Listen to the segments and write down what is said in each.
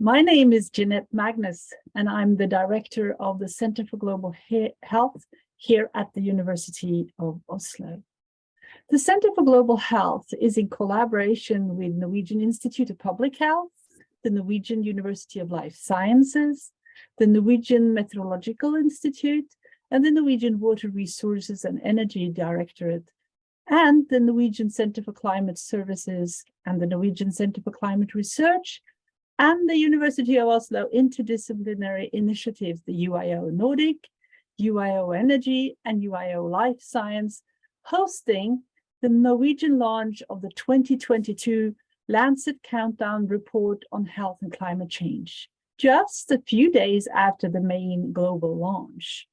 My name is Jeanette Magnus, and I'm the director of the Center for Global Health here at the University of Oslo. The Center for Global Health is in collaboration with Norwegian Institute of Public Health, the Norwegian University of Life Sciences, the Norwegian Meteorological Institute, and the Norwegian Water Resources and Energy Directorate, and the Norwegian Center for Climate Services and the Norwegian Center for Climate Research, and the University of Oslo Interdisciplinary Initiatives, the UIO Nordic, UIO Energy, and UIO Life Science, hosting the Norwegian launch of the 2022 Lancet Countdown report on health and climate change, just a few days after the main global launch.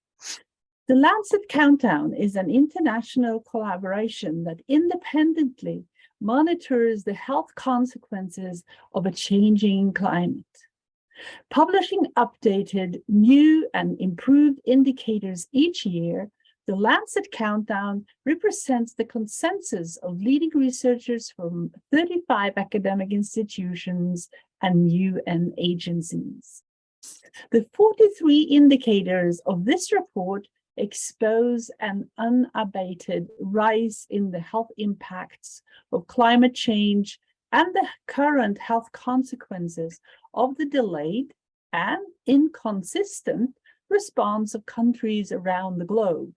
The Lancet Countdown is an international collaboration that independently monitors the health consequences of a changing climate. Publishing updated, new and improved indicators each year, the Lancet Countdown represents the consensus of leading researchers from 35 academic institutions and UN agencies. The 43 indicators of this report expose an unabated rise in the health impacts of climate change and the current health consequences of the delayed and inconsistent response of countries around the globe,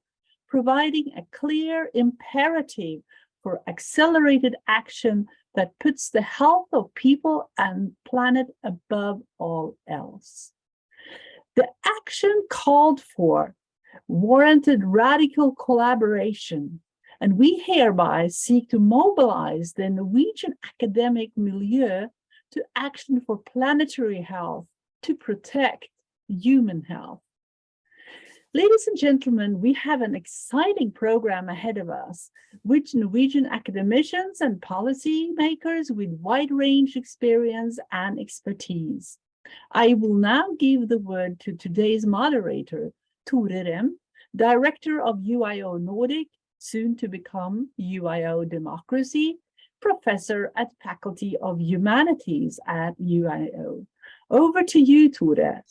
providing a clear imperative for accelerated action that puts the health of people and planet above all else. The action called for warranted radical collaboration, and we hereby seek to mobilize the Norwegian academic milieu to action for planetary health to protect human health. Ladies and gentlemen, we have an exciting program ahead of us, with Norwegian academicians and policymakers with wide range experience and expertise. I will now give the word to today's moderator, Tore Rem, Director of UIO Nordic, soon to become UIO Democracy, Professor at Faculty of Humanities at UIO. Over to you, Tore.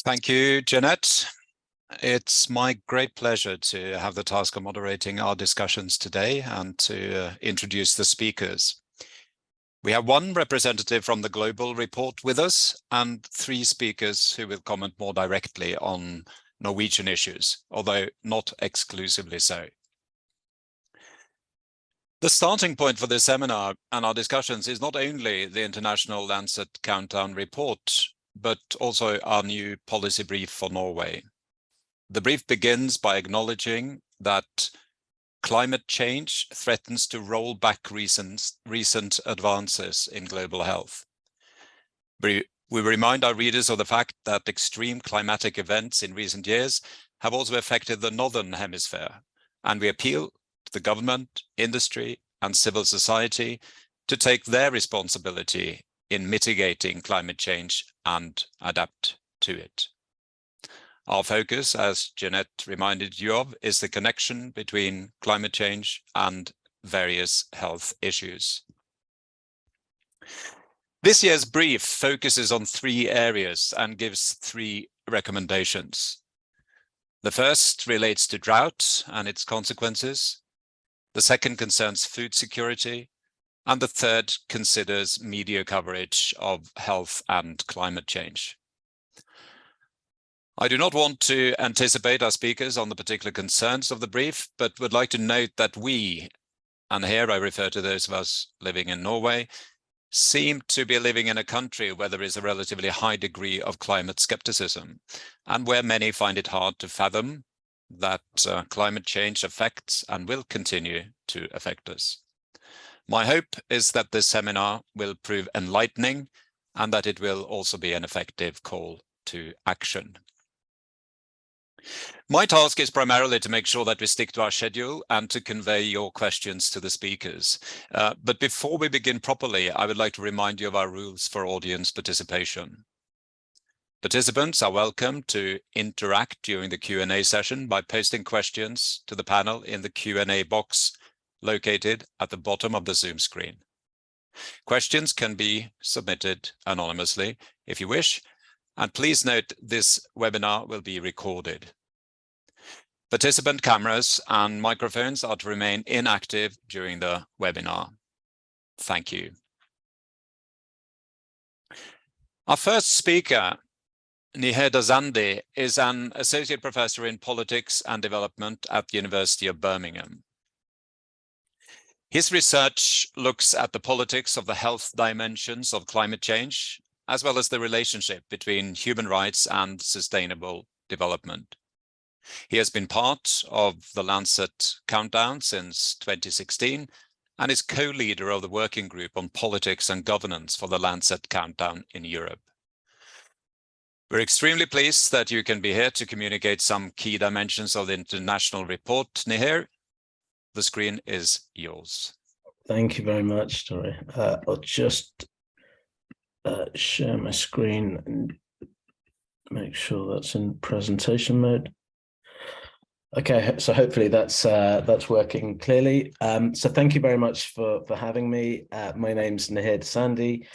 Thank you, Jeanette. It's my great pleasure to have the task of moderating our discussions today and to introduce the speakers. We have one representative from the Global Report with us and 3 speakers who will comment more directly on Norwegian issues, although not exclusively so. The starting point for this seminar and our discussions is not only the International Lancet Countdown report, but also our new policy brief for Norway. The brief begins by acknowledging that climate change threatens to roll back recent advances in global health. We remind our readers of the fact that extreme climatic events in recent years have also affected the Northern Hemisphere, and we appeal to the government, industry, and civil society to take their responsibility in mitigating climate change and adapt to it. Our focus, as Jeanette reminded you of, is the connection between climate change and various health issues. This year's brief focuses on 3 areas and gives 3 recommendations. The first relates to drought and its consequences. The second concerns food security. And the third considers media coverage of health and climate change. I do not want to anticipate our speakers on the particular concerns of the brief, but would like to note that we, and here I refer to those of us living in Norway, seem to be living in a country where there is a relatively high degree of climate skepticism, and where many find it hard to fathom that climate change affects and will continue to affect us. My hope is that this seminar will prove enlightening and that it will also be an effective call to action. My task is primarily to make sure that we stick to our schedule and to convey your questions to the speakers. But before we begin properly, I would like to remind you of our rules for audience participation. Participants are welcome to interact during the Q&A session by posting questions to the panel in the Q&A box located at the bottom of the Zoom screen. Questions can be submitted anonymously if you wish, and please note this webinar will be recorded. Participant cameras and microphones are to remain inactive during the webinar. Thank you. Our first speaker, Niheer Dasandi, is an associate professor in politics and development at the University of Birmingham. His research looks at the politics of the health dimensions of climate change, as well as the relationship between human rights and sustainable development. He has been part of the Lancet Countdown since 2016 and is co-leader of the working group on politics and governance for the Lancet Countdown in Europe. We're extremely pleased that you can be here to communicate some key dimensions of the international report. Niheer, the screen is yours. Thank you very much, Tori. I'll just share my screen and make sure that's in presentation mode. Okay, so hopefully that's working clearly. So thank you very much for having me. My name's Niheer Dasandi.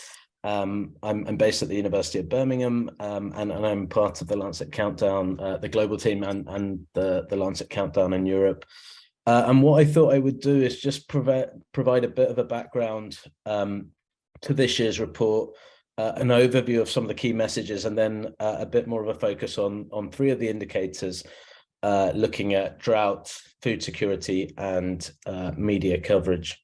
I'm based at the University of Birmingham, and I'm part of the Lancet Countdown, the global team, and the Lancet Countdown in Europe. And what I thought I would do is just provide a bit of a background to this year's report, an overview of some of the key messages, and then a bit more of a focus on three of the indicators, looking at drought, food security, and media coverage.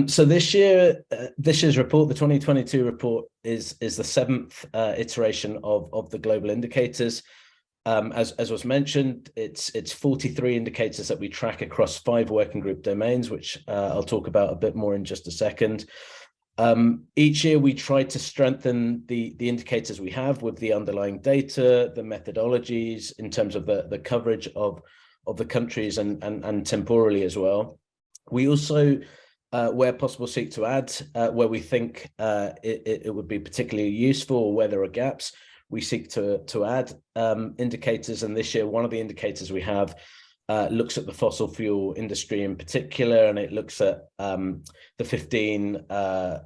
So this year's report, the 2022 report, is the seventh iteration of the global indicators. As was mentioned, it's 43 indicators that we track across 5 working group domains, which I'll talk about a bit more in just a second. Each year we try to strengthen the indicators we have with the underlying data, the methodologies in terms of the coverage of the countries and temporally as well. We also, where possible, seek to add where we think it would be particularly useful, or where there are gaps. We seek to add indicators, and this year one of the indicators we have looks at the fossil fuel industry in particular, and it looks at the 15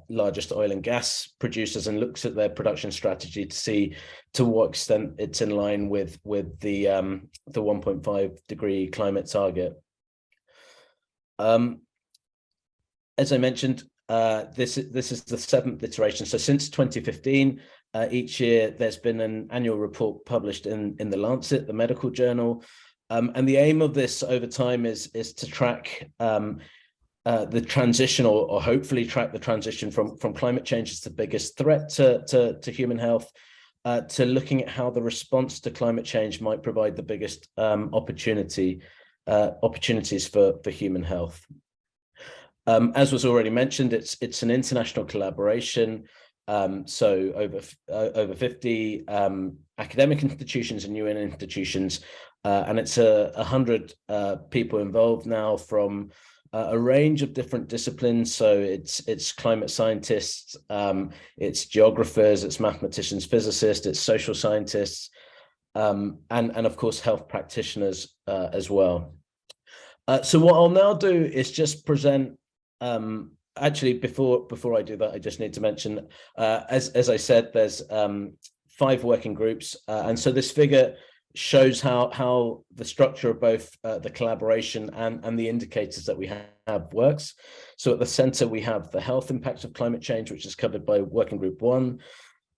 largest oil and gas producers and looks at their production strategy to see to what extent it's in line with the 1.5 degree climate target. As I mentioned, this is the 7th iteration. So since 2015, each year there's been an annual report published in the Lancet, the medical journal. And the aim of this over time is to track the transition, or hopefully track the transition from climate change as the biggest threat to human health, to looking at how the response to climate change might provide the biggest opportunities for human health. As was already mentioned, it's an international collaboration. So over 50 academic institutions and UN institutions, and it's 100 people involved now from a range of different disciplines. So it's climate scientists, it's geographers, it's mathematicians, physicists, it's social scientists, and of course health practitioners as well. So what I'll now do is just present. Actually, before I do that, I just need to mention, as I said, there's 5 working groups, and so this figure shows how the structure of both the collaboration and the indicators that we have works. So at the center we have the health impacts of climate change, which is covered by working group 1,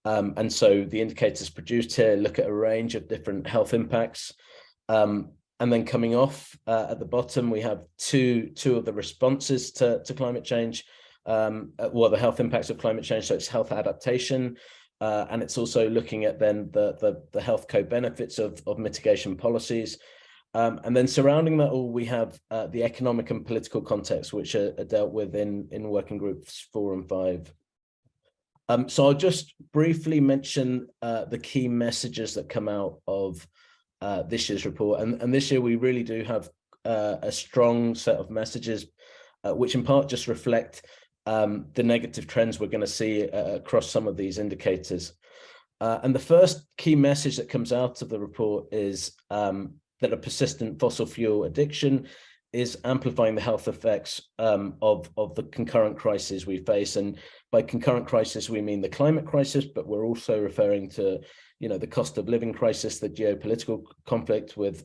and so the indicators produced here look at a range of different health impacts. And then coming off at the bottom, we have two of the responses to climate change, well, the health impacts of climate change. So it's health adaptation, and it's also looking at then the health co-benefits of mitigation policies. And then surrounding that all, we have the economic and political context, which are dealt with in working groups 4 and 5. So I'll just briefly mention the key messages that come out of this year's report, and this year we really do have a strong set of messages, which in part just reflect the negative trends we're going to see across some of these indicators. And the first key message that comes out of the report is that a persistent fossil fuel addiction is amplifying the health effects of the concurrent crises we face. And by concurrent crisis, we mean the climate crisis, but we're also referring to, the cost of living crisis, the geopolitical conflict with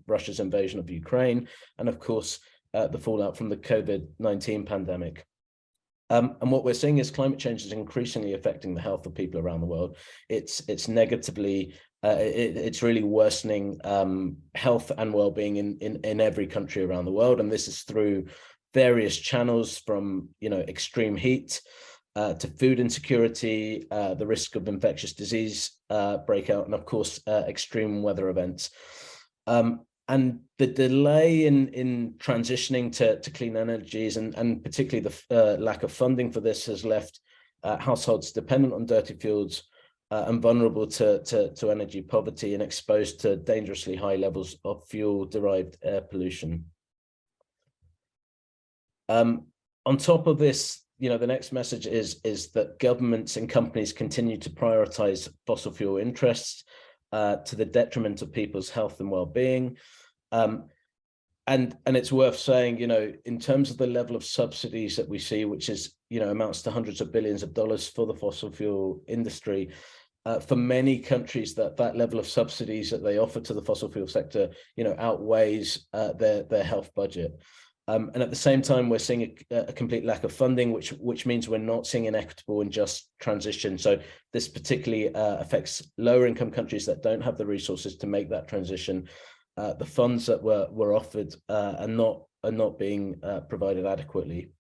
Russia's invasion of Ukraine, and of course, the fallout from the COVID-19 pandemic. And what we're seeing is climate change is increasingly affecting the health of people around the world. It's negatively, it's really worsening health and well-being in every country around the world. And this is through various channels, from extreme heat to food insecurity, the risk of infectious disease breakout, and of course extreme weather events. And the delay in transitioning to clean energies, and particularly the lack of funding for this, has left households dependent on dirty fuels and vulnerable to energy poverty, and exposed to dangerously high levels of fuel-derived air pollution. On top of this, the next message is that governments and companies continue to prioritize fossil fuel interests to the detriment of people's health and well-being. And it's worth saying, in terms of the level of subsidies that we see, which is, amounts to hundreds of billions of dollars for the fossil fuel industry, for many countries, that level of subsidies that they offer to the fossil fuel sector, outweighs their health budget. And at the same time, we're seeing a complete lack of funding, which means we're not seeing an equitable and just transition. So this particularly affects lower income countries that don't have the resources to make that transition. The funds that were offered are not being provided adequately.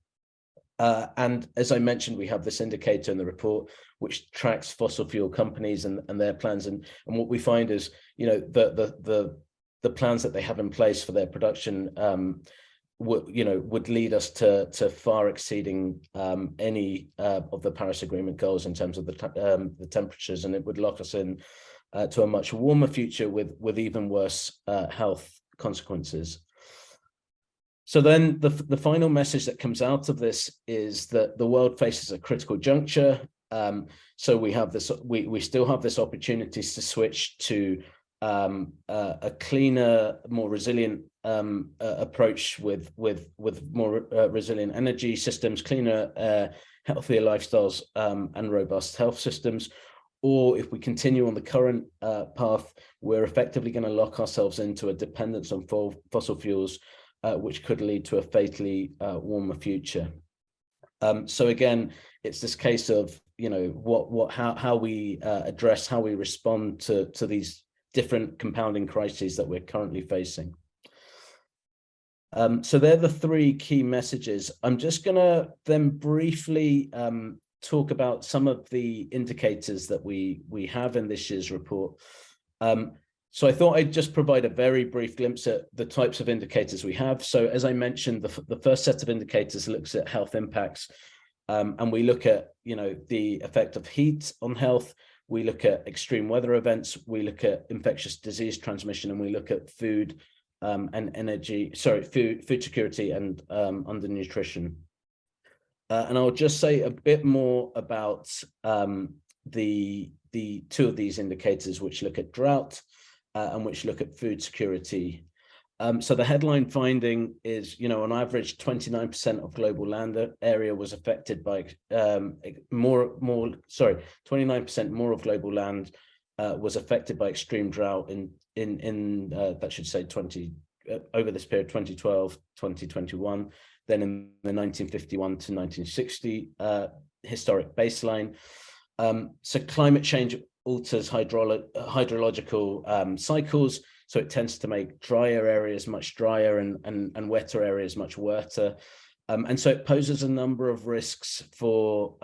And as I mentioned, we have this indicator in the report which tracks fossil fuel companies and their plans. And what we find is, the plans that they have in place for their production would lead us to far exceeding any of the Paris Agreement goals in terms of the temperatures, and it would lock us in to a much warmer future with even worse health consequences. So then the final message that comes out of this is that the world faces a critical juncture. So we have this, we still have this opportunity to switch to a cleaner, more resilient approach with more resilient energy systems, cleaner, healthier lifestyles, and robust health systems. Or if we continue on the current path, we're effectively going to lock ourselves into a dependence on fossil fuels, which could lead to a fatally warmer future. So again, it's this case of, how we address, how we respond to these different compounding crises that we're currently facing. So they're the three key messages. I'm just going to then briefly talk about some of the indicators that we have in this year's report. So I thought I'd just provide a very brief glimpse at the types of indicators we have. So as I mentioned, the first set of indicators looks at health impacts, and we look at the effect of heat on health. We look at extreme weather events. We look at infectious disease transmission, and we look at food food security and undernutrition. And I'll just say a bit more about the two of these indicators, which look at drought and which look at food security. So the headline finding is, on average, 29% of global land area was affected by 29% more of global land was affected by extreme drought in that should say over this period 2012 2021, then in the 1951 to 1960 historic baseline. So climate change alters hydrological cycles, so it tends to make drier areas much drier and wetter areas much wetter, and so it poses a number of risks for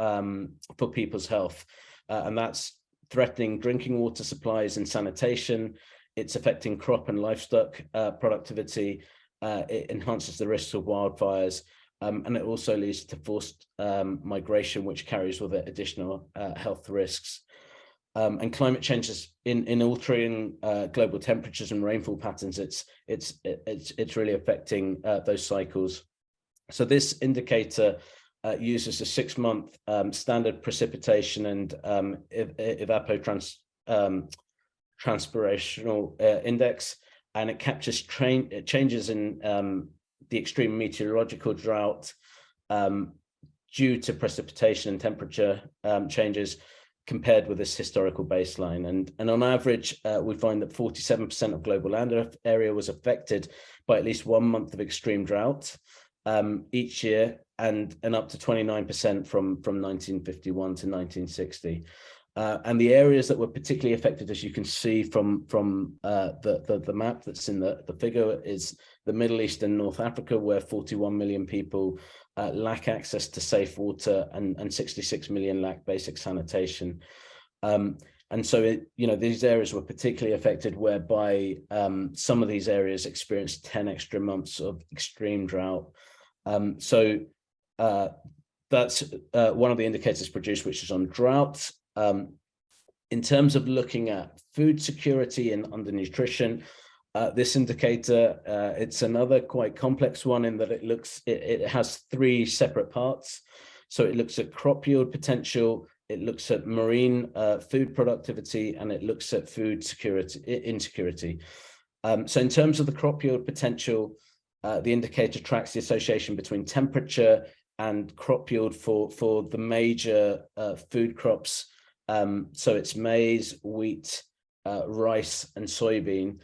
people's health, and that's threatening drinking water supplies and sanitation. It's affecting crop and livestock productivity. It enhances the risks of wildfires, and it also leads to forced migration, which carries with it additional health risks. And climate change is in altering global temperatures and rainfall patterns. It's really affecting those cycles. So this indicator uses a 6-month standard precipitation and evapotranspirational index, and it captures changes in the extreme meteorological drought due to precipitation and temperature changes compared with this historical baseline. And on average, we find that 47% of global land area was affected by at least 1 month of extreme drought each year, and up to 29% from 1951 to 1960. And the areas that were particularly affected, as you can see from the map that's in the figure, is the Middle East and North Africa, where 41 million people lack access to safe water, and 66 million lack basic sanitation. And so, these areas were particularly affected, whereby some of these areas experienced 10 extra months of extreme drought. So that's one of the indicators produced, which is on drought. In terms of looking at food security and undernutrition, this indicator, it's another quite complex one in that it has 3 separate parts. So it looks at crop yield potential, it looks at marine food productivity, and it looks at food security insecurity. So in terms of the crop yield potential, the indicator tracks the association between temperature and crop yield for the major food crops. So it's maize, wheat, rice, and soybean.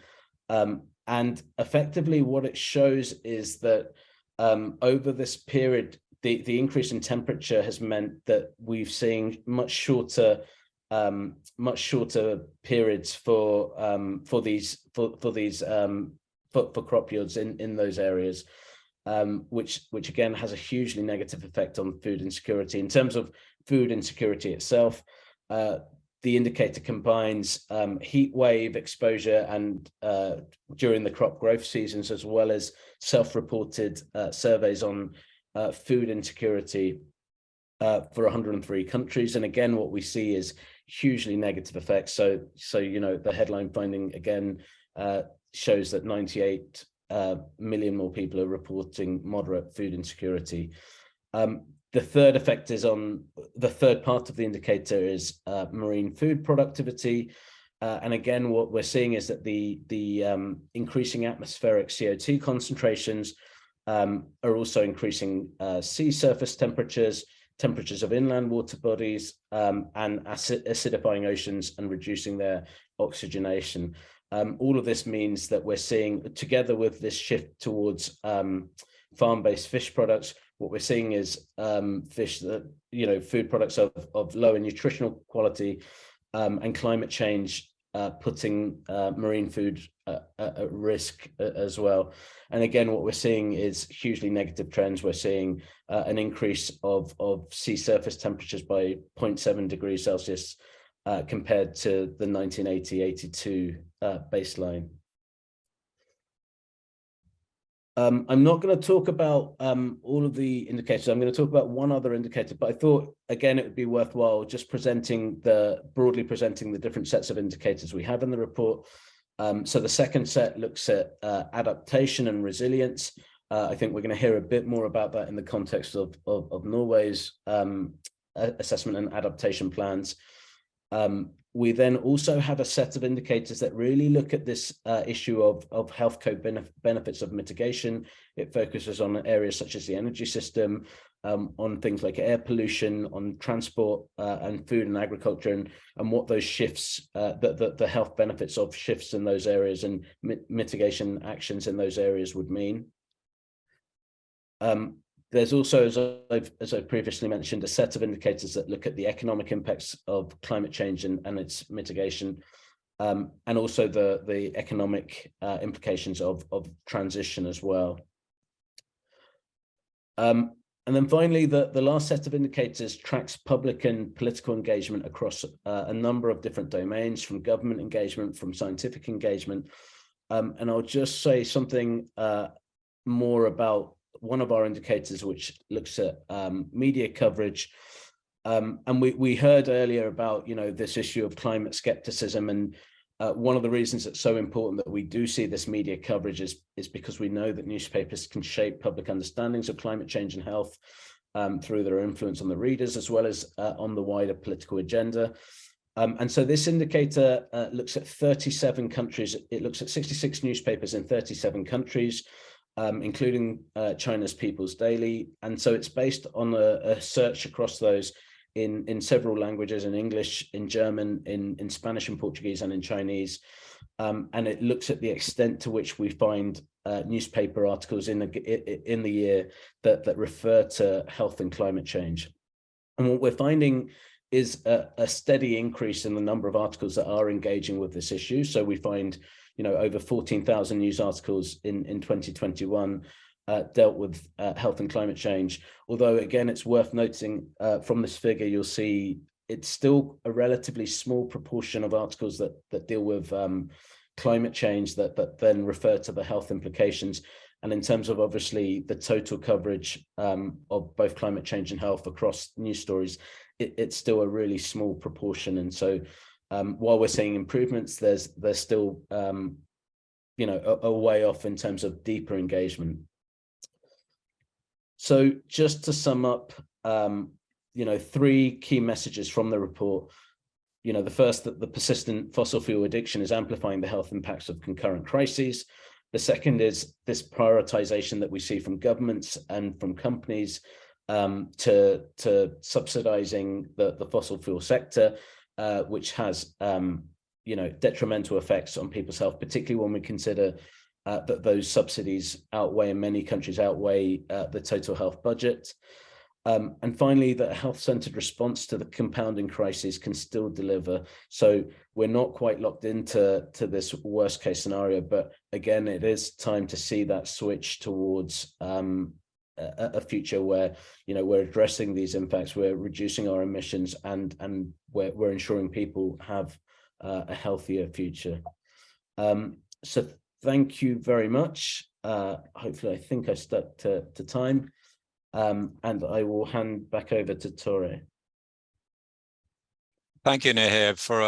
And effectively what it shows is that over this period, the increase in temperature has meant that we've seen much shorter periods for crop yields in those areas, which again has a hugely negative effect on food insecurity. In terms of food insecurity itself, the indicator combines heat wave exposure and during the crop growth seasons, as well as self-reported surveys on food insecurity for 103 countries. And again, what we see is hugely negative effects. So the headline finding again shows that 98 million more people are reporting moderate food insecurity. The third effect is on the third part of the indicator is marine food productivity. And again, what we're seeing is that the increasing atmospheric CO2 concentrations are also increasing sea surface temperatures of inland water bodies, and acidifying oceans and reducing their oxygenation. All of this means that we're seeing, together with this shift towards farm-based fish products, what we're seeing is fish that, food products of lower nutritional quality, and climate change putting marine food at risk as well. And again, what we're seeing is hugely negative trends. We're seeing an increase of sea surface temperatures by 0.7 degrees Celsius compared to the 1980-82 baseline. I'm not going to talk about all of the indicators. I'm going to talk about one other indicator, but I thought, again, it would be worthwhile just broadly presenting the different sets of indicators we have in the report. So the second set looks at adaptation and resilience. I think we're going to hear a bit more about that in the context of Norway's assessment and adaptation plans. We then also have a set of indicators that really look at this issue of health code benefits of mitigation. It focuses on areas such as the energy system, on things like air pollution, on transport and food and agriculture, and what those shifts, the health benefits of shifts in those areas and mitigation actions in those areas would mean. There's also, as I previously mentioned, a set of indicators that look at the economic impacts of climate change and its mitigation, and also the economic implications of transition as well. And then finally, the last set of indicators tracks public and political engagement across a number of different domains, from government engagement, from scientific engagement. And I'll just say something more about one of our indicators, which looks at media coverage. And we heard earlier about, this issue of climate skepticism. And one of the reasons it's so important that we do see this media coverage is because we know that newspapers can shape public understandings of climate change and health through their influence on the readers, as well as on the wider political agenda. And so this indicator looks at 37 countries. It looks at 66 newspapers in 37 countries. including China's People's Daily. And so it's based on a search across those in several languages, in English, in German, in Spanish and Portuguese, and in Chinese. And it looks at the extent to which we find newspaper articles in the year that refer to health and climate change. And what we're finding is a steady increase in the number of articles that are engaging with this issue. So we find, over 14,000 news articles in 2021 dealt with health and climate change. Although, again, it's worth noting from this figure, you'll see it's still a relatively small proportion of articles that deal with climate change that then refer to the health implications. And in terms of obviously the total coverage of both climate change and health across news stories, it's still a really small proportion. And so while we're seeing improvements, there's still a way off in terms of deeper engagement. So just to sum up, three key messages from the report. The first, that the persistent fossil fuel addiction is amplifying the health impacts of concurrent crises. The second is this prioritization that we see from governments and from companies to subsidizing the fossil fuel sector, which has detrimental effects on people's health, particularly when we consider that those subsidies in many countries outweigh the total health budget. And finally, that a health-centered response to the compounding crisis can still deliver. So we're not quite locked into this worst-case scenario, but again, it is time to see that switch towards a future where we're addressing these impacts, we're reducing our emissions, and we're ensuring people have a healthier future. So thank you very much. Hopefully, I think I stuck to time. And I will hand back over to Tore. Thank you, Niheer, for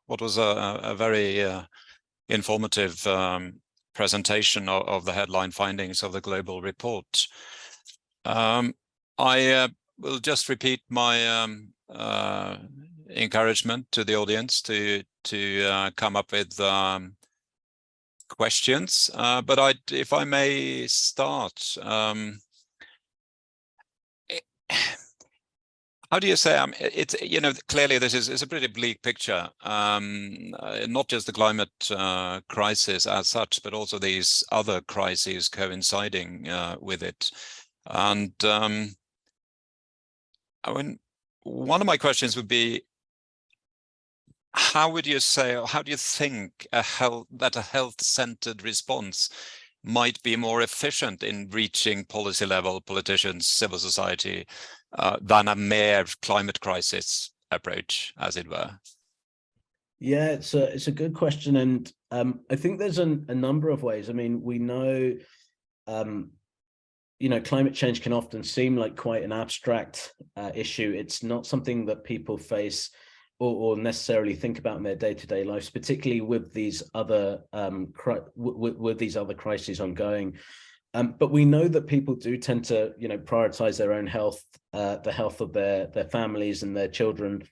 what was a very informative presentation of the headline findings of the global report. I will just repeat my encouragement to the audience to come up with questions. But if I may start. How do you say? It's clearly this is a pretty bleak picture. Not just the climate crisis as such, but also these other crises coinciding with it. And one of my questions would be, how would you say, or how do you think a health-centered response might be more efficient in reaching policy level politicians, civil society, than a mere climate crisis approach, as it were? Yeah, it's a good question, and I think there's a number of ways. I mean, we know, climate change can often seem like quite an abstract issue. It's not something that people face or necessarily think about in their day-to-day lives, particularly with these other crises ongoing. But we know that people do tend to, prioritize their own health, the health of their families and their children.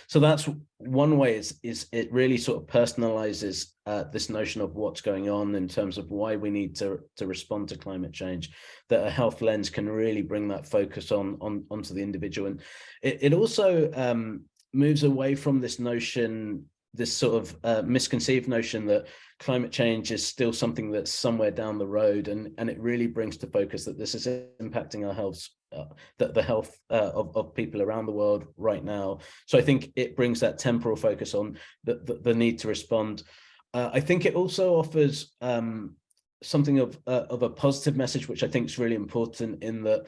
So that's one way. Is it really sort of personalizes this notion of what's going on in terms of why we need to respond to climate change. That a health lens can really bring that focus onto the individual, and it also moves away from this notion, this sort of misconceived notion that climate change is still something that's somewhere down the road, and it really brings to focus that this is impacting our health, the health of people around the world right now. So I think it brings that temporal focus on the need to respond. I think it also offers something of a positive message, which I think is really important, in that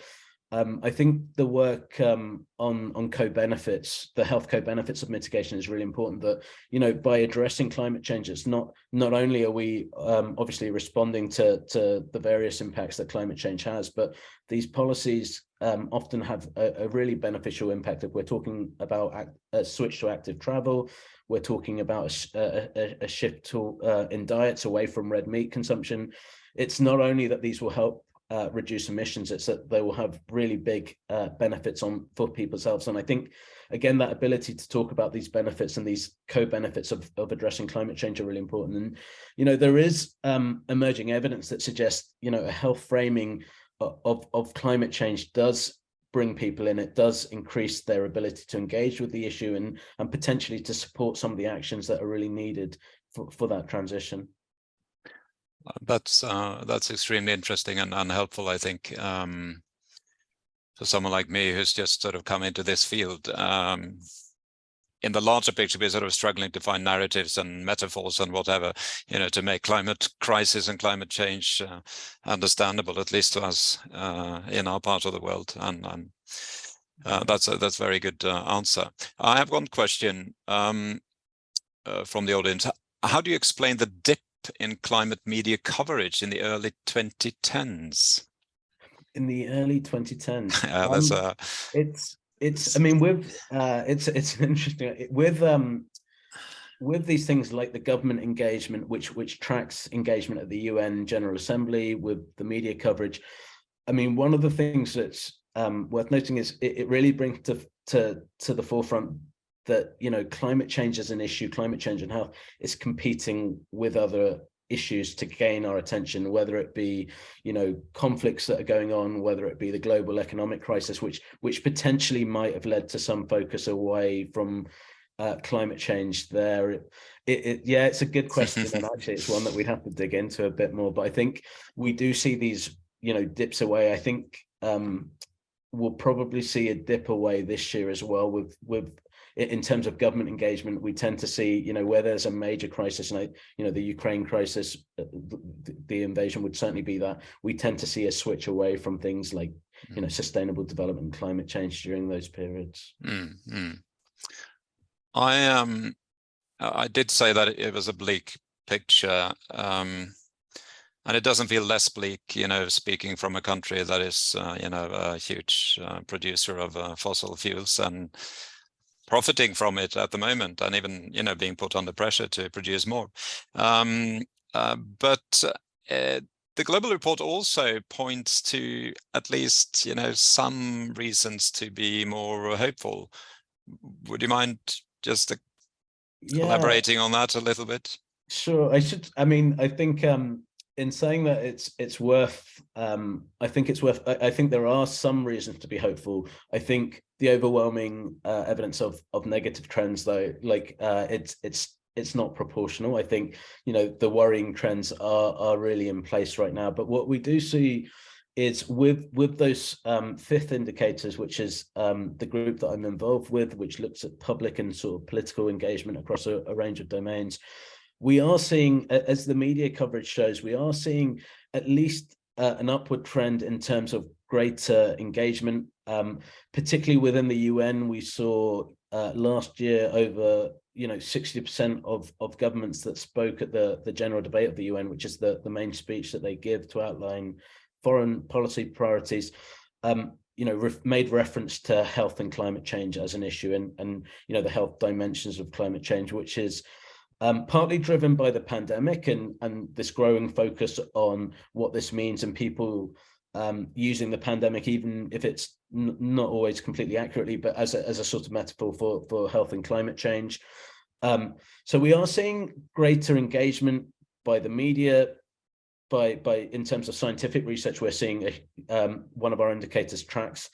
I think the work on co-benefits, the health co-benefits of mitigation, is really important. That, by addressing climate change, it's not only are we obviously responding to the various impacts that climate change has, but these policies often have a really beneficial impact. If we're talking about a switch to active travel, we're talking about a shift in diets away from red meat consumption. It's not only that these will help reduce emissions. It's that they will have really big benefits for people's health. And I think, again, that ability to talk about these benefits and these co-benefits of addressing climate change are really important. And, you know, there is emerging evidence that suggests, you know, a health framing of climate change does bring people in. It does increase their ability to engage with the issue and potentially to support some of the actions that are really needed for that transition. That's extremely interesting and helpful, I think, for someone like me who's just sort of come into this field. In the larger picture, we're sort of struggling to find narratives and metaphors and whatever, you know, to make climate crisis and climate change understandable, at least to us in our part of the world. And that's a very good answer. I have one question from the audience. How do you explain the dip in climate media coverage in the early 2010s? In the early 2010s, it's I mean, it's interesting with these things like the government engagement, which tracks engagement at the UN General Assembly, with the media coverage. I mean, one of the things that's worth noting is it really brings to the forefront that, you know, climate change is an issue. Climate change and health is competing with other issues to gain our attention, whether it be, you know, conflicts that are going on, whether it be the global economic crisis, which potentially might have led to some focus away from climate change there. Yeah, it's a good question, and actually it's one that we'd have to dig into a bit more. But I think we do see these, you know, dips away. I think we'll probably see a dip away this year as well with in terms of government engagement. We tend to see, you know, where there's a major crisis, and you know, the Ukraine crisis, the invasion would certainly be that. We tend to see a switch away from things like, you know, sustainable development and climate change during those periods. I did say that it was a bleak picture, and it doesn't feel less bleak, you know, speaking from a country that is, you know, a huge producer of fossil fuels and profiting from it at the moment, and even, you know, being put under pressure to produce more. But the global report also points to at least, you know, some reasons to be more hopeful. Would you mind just elaborating on that a little bit? Sure. I mean, I think in saying that it's worth, I think there are some reasons to be hopeful. I think the overwhelming evidence of negative trends, though, like it's not proportional. I think, you know, the worrying trends are really in place right now. But what we do see is with those fifth indicators, which is the group that I'm involved with, which looks at public and sort of political engagement across a range of domains. We are seeing, as the media coverage shows, we are seeing at least an upward trend in terms of greater engagement, particularly within the UN. We saw last year over, you know, 60% of governments that spoke at the general debate of the UN, which is the main speech that they give to outline foreign policy priorities, you know, made reference to health and climate change as an issue, and you know, the health dimensions of climate change, which is partly driven by the pandemic and this growing focus on what this means, and people using the pandemic, even if it's not always completely accurately, but as a sort of metaphor for health and climate change. So we are seeing greater engagement by the media, by in terms of scientific research. We're seeing one of our indicators tracks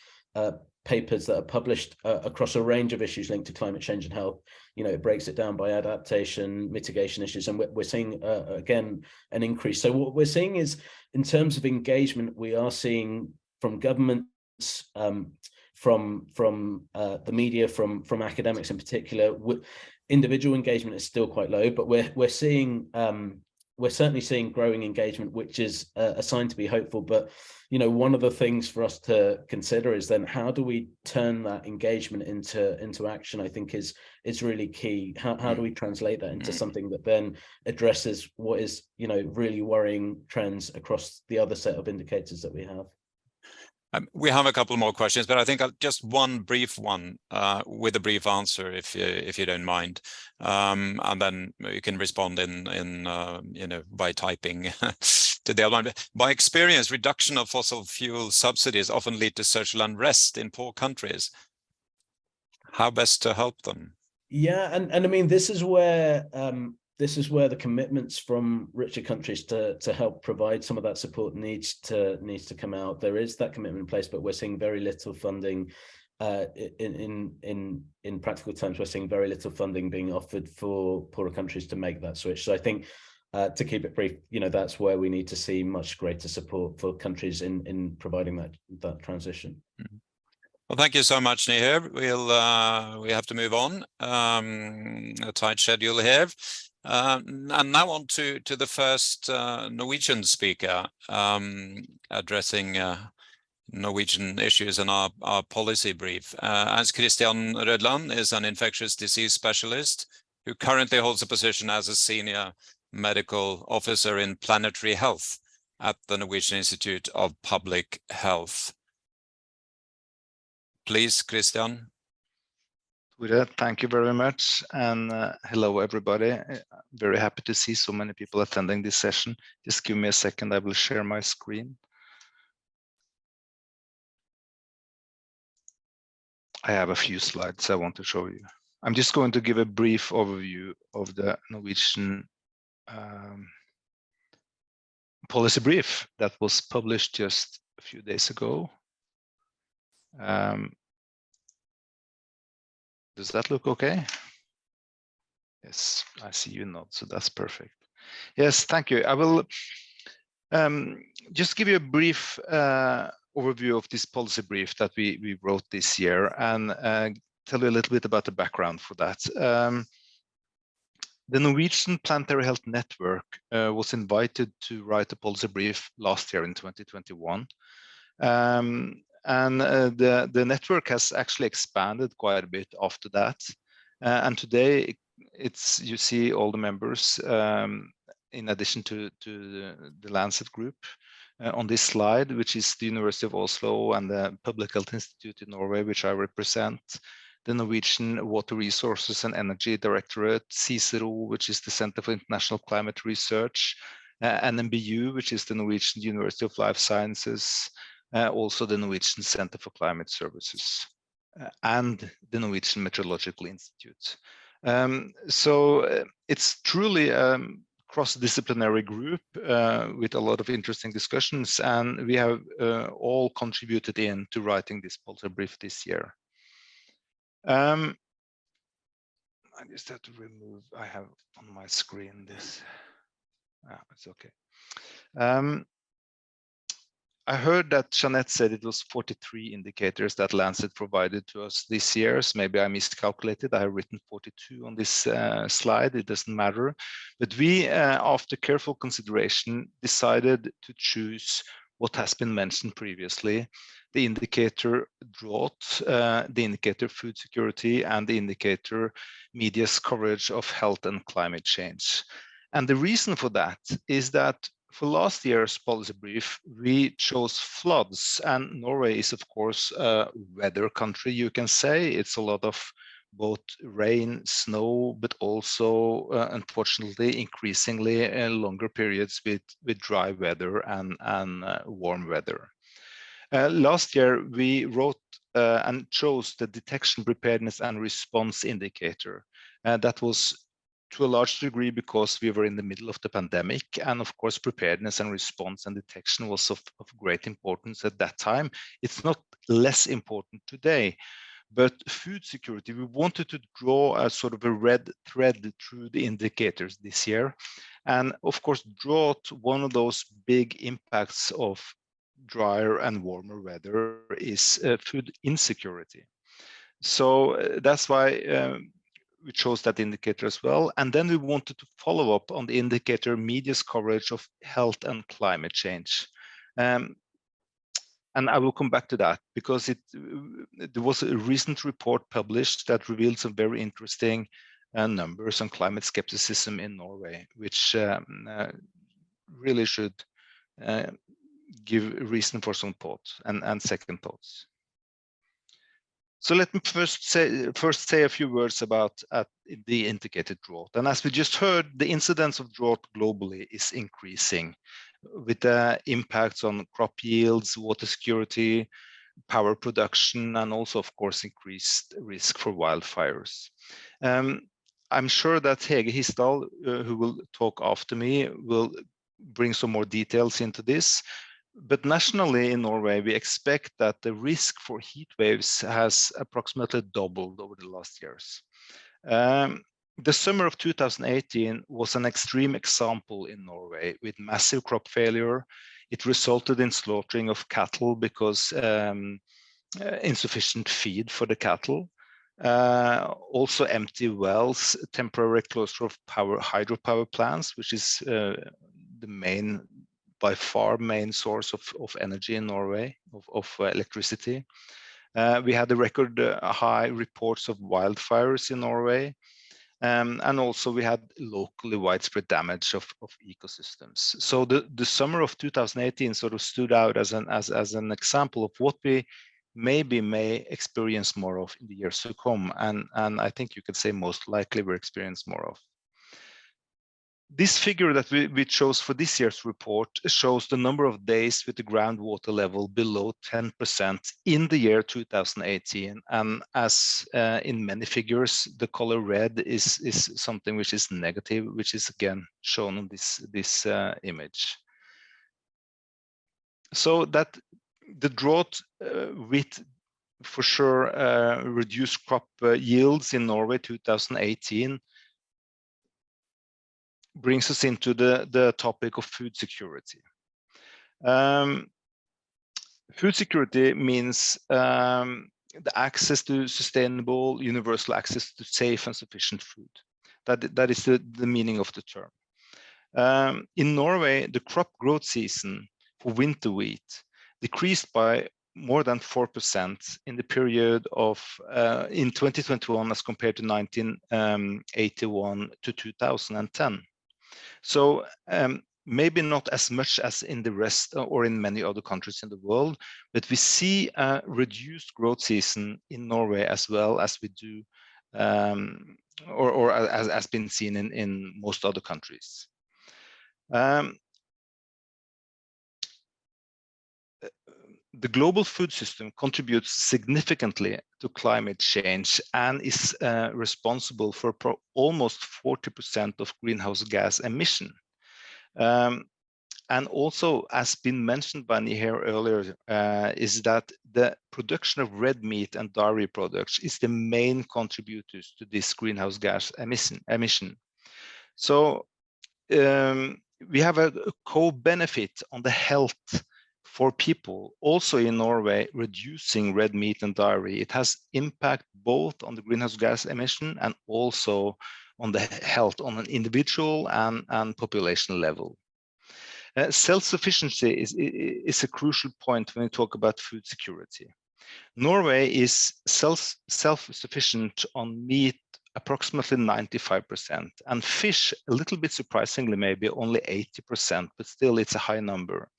papers that are published across a range of issues linked to climate change and health. You know, it breaks it down by adaptation, mitigation issues, and we're seeing again an increase. So what we're seeing is, in terms of engagement, we are seeing from governments, from the media, from academics in particular. Individual engagement is still quite low, but we're seeing we're certainly seeing growing engagement, which is a sign to be hopeful. But you know, one of the things for us to consider is then how do we turn that engagement into action? I think is really key. How do we translate that into something that then addresses what is, you know, really worrying trends across the other set of indicators that we have? We have a couple more questions, but I think just one brief one with a brief answer, if you don't mind, and then you can respond in you know, by typing to the other one. By experience, reduction of fossil fuel subsidies often lead to social unrest in poor countries. How best to help them? Yeah, and I mean, this is where the commitments from richer countries to help provide some of that support needs to come out. There is that commitment in place, but we're seeing very little funding. In practical terms, we're seeing very little funding being offered for poorer countries to make that switch. So I think, to keep it brief, that's where we need to see much greater support for countries in providing that transition. Mm-hmm. Well, thank you so much, Niheer. We have to move on. A tight schedule here. And now on to the first Norwegian speaker addressing Norwegian issues in our policy brief. As Kristian Rødland is an infectious disease specialist who currently holds a position as a senior medical officer in planetary health at the Norwegian Institute of Public Health. Please, Kristian. Thank you very much, and hello everybody. I'm very happy to see so many people attending this session. Just give me a second, I will share my screen. I have a few slides I want to show you. I'm just going to give a brief overview of the Norwegian policy brief that was published just a few days ago. Does that look okay? Yes, I see you nod, so that's perfect. Yes, thank you. I will just give you a brief overview of this policy brief that we wrote this year, and tell you a little bit about the background for that. The Norwegian Planetary Health Network was invited to write a policy brief last year in 2021. And the network has actually expanded quite a bit after that. And today you see all the members in addition to the Lancet group on this slide, which is the University of Oslo and the Public Health Institute in Norway, which I represent, the Norwegian Water Resources and Energy Directorate, CICERO, which is the Center for International Climate Research, NMBU, which is the Norwegian University of Life Sciences, also the Norwegian Center for Climate Services, and the Norwegian Meteorological Institute. So it's truly a cross-disciplinary group with a lot of interesting discussions, and we have all contributed to writing this policy brief this year. I just have to remove, I have on my screen this, it's okay. I heard that Jeanette said it was 43 indicators that Lancet provided to us this year. So maybe I miscalculated. I have written 42 on this slide. It doesn't matter. But we, after careful consideration, decided to choose what has been mentioned previously: the indicator drought, the indicator food security, and the indicator media's coverage of health and climate change. And the reason for that is that for last year's policy brief, we chose floods, and Norway is, of course, a weather country, you can say. It's a lot of both rain, snow, but also, unfortunately, increasingly longer periods with dry weather and warm weather. Last year, we wrote and chose the detection, preparedness, and response indicator. That was to a large degree because we were in the middle of the pandemic, and of course preparedness and response and detection was of great importance at that time. It's not less important today, but food security, we wanted to draw a sort of a red thread through the indicators this year. And of course, drought, one of those big impacts of drier and warmer weather is food insecurity. So that's why we chose that indicator as well. And then we wanted to follow up on the indicator media's coverage of health and climate change. And I will come back to that because there was a recent report published that revealed some very interesting numbers on climate skepticism in Norway, which really should give reason for some thoughts and second thoughts. So let me first say a few words about the indicated drought. And as we just heard, the incidence of drought globally is increasing. with the impacts on crop yields, water security, power production, and also, of course, increased risk for wildfires. I'm sure that Hege Hisdal, who will talk after me, will bring some more details into this. But nationally in Norway, we expect that the risk for heat waves has approximately doubled over the last years. The summer of 2018 was an extreme example in Norway with massive crop failure. It resulted in slaughtering of cattle because insufficient feed for the cattle. Also empty wells, temporary closure of hydropower plants, which is the main, by far main source of energy in Norway, of electricity. We had the record high reports of wildfires in Norway. And also we had locally widespread damage of ecosystems. So the summer of 2018 sort of stood out as an example of what we maybe may experience more of in the years to come. And I think you could say most likely we'll experience more of. This figure that we chose for this year's report shows the number of days with the groundwater level below 10% in the year 2018. And as in many figures, the color red is something which is negative, which is again shown on this image. So that the drought with, for sure, reduced crop yields in Norway 2018 brings us into the topic of food security. Food security means the access to sustainable, universal access to safe and sufficient food. That is the meaning of the term. In Norway, the crop growth season for winter wheat decreased by more than 4% in the period of in 2021 as compared to 1981 to 2010. So maybe not as much as in the rest or in many other countries in the world, but we see a reduced growth season in Norway as well as we do, or as been seen in most other countries. The global food system contributes significantly to climate change and is responsible for almost 40% of greenhouse gas emission. And also, as been mentioned by Niheer earlier, is that the production of red meat and dairy products is the main contributors to this greenhouse gas emission. So we have a co-benefit on the health for people also in Norway. Reducing red meat and dairy, it has impact both on the greenhouse gas emission and also on the health on an individual and population level. Self-sufficiency is a crucial point when we talk about food security. Norway is self-sufficient on meat approximately 95%, and fish, a little bit surprisingly, maybe only 80%, but still it's a high number.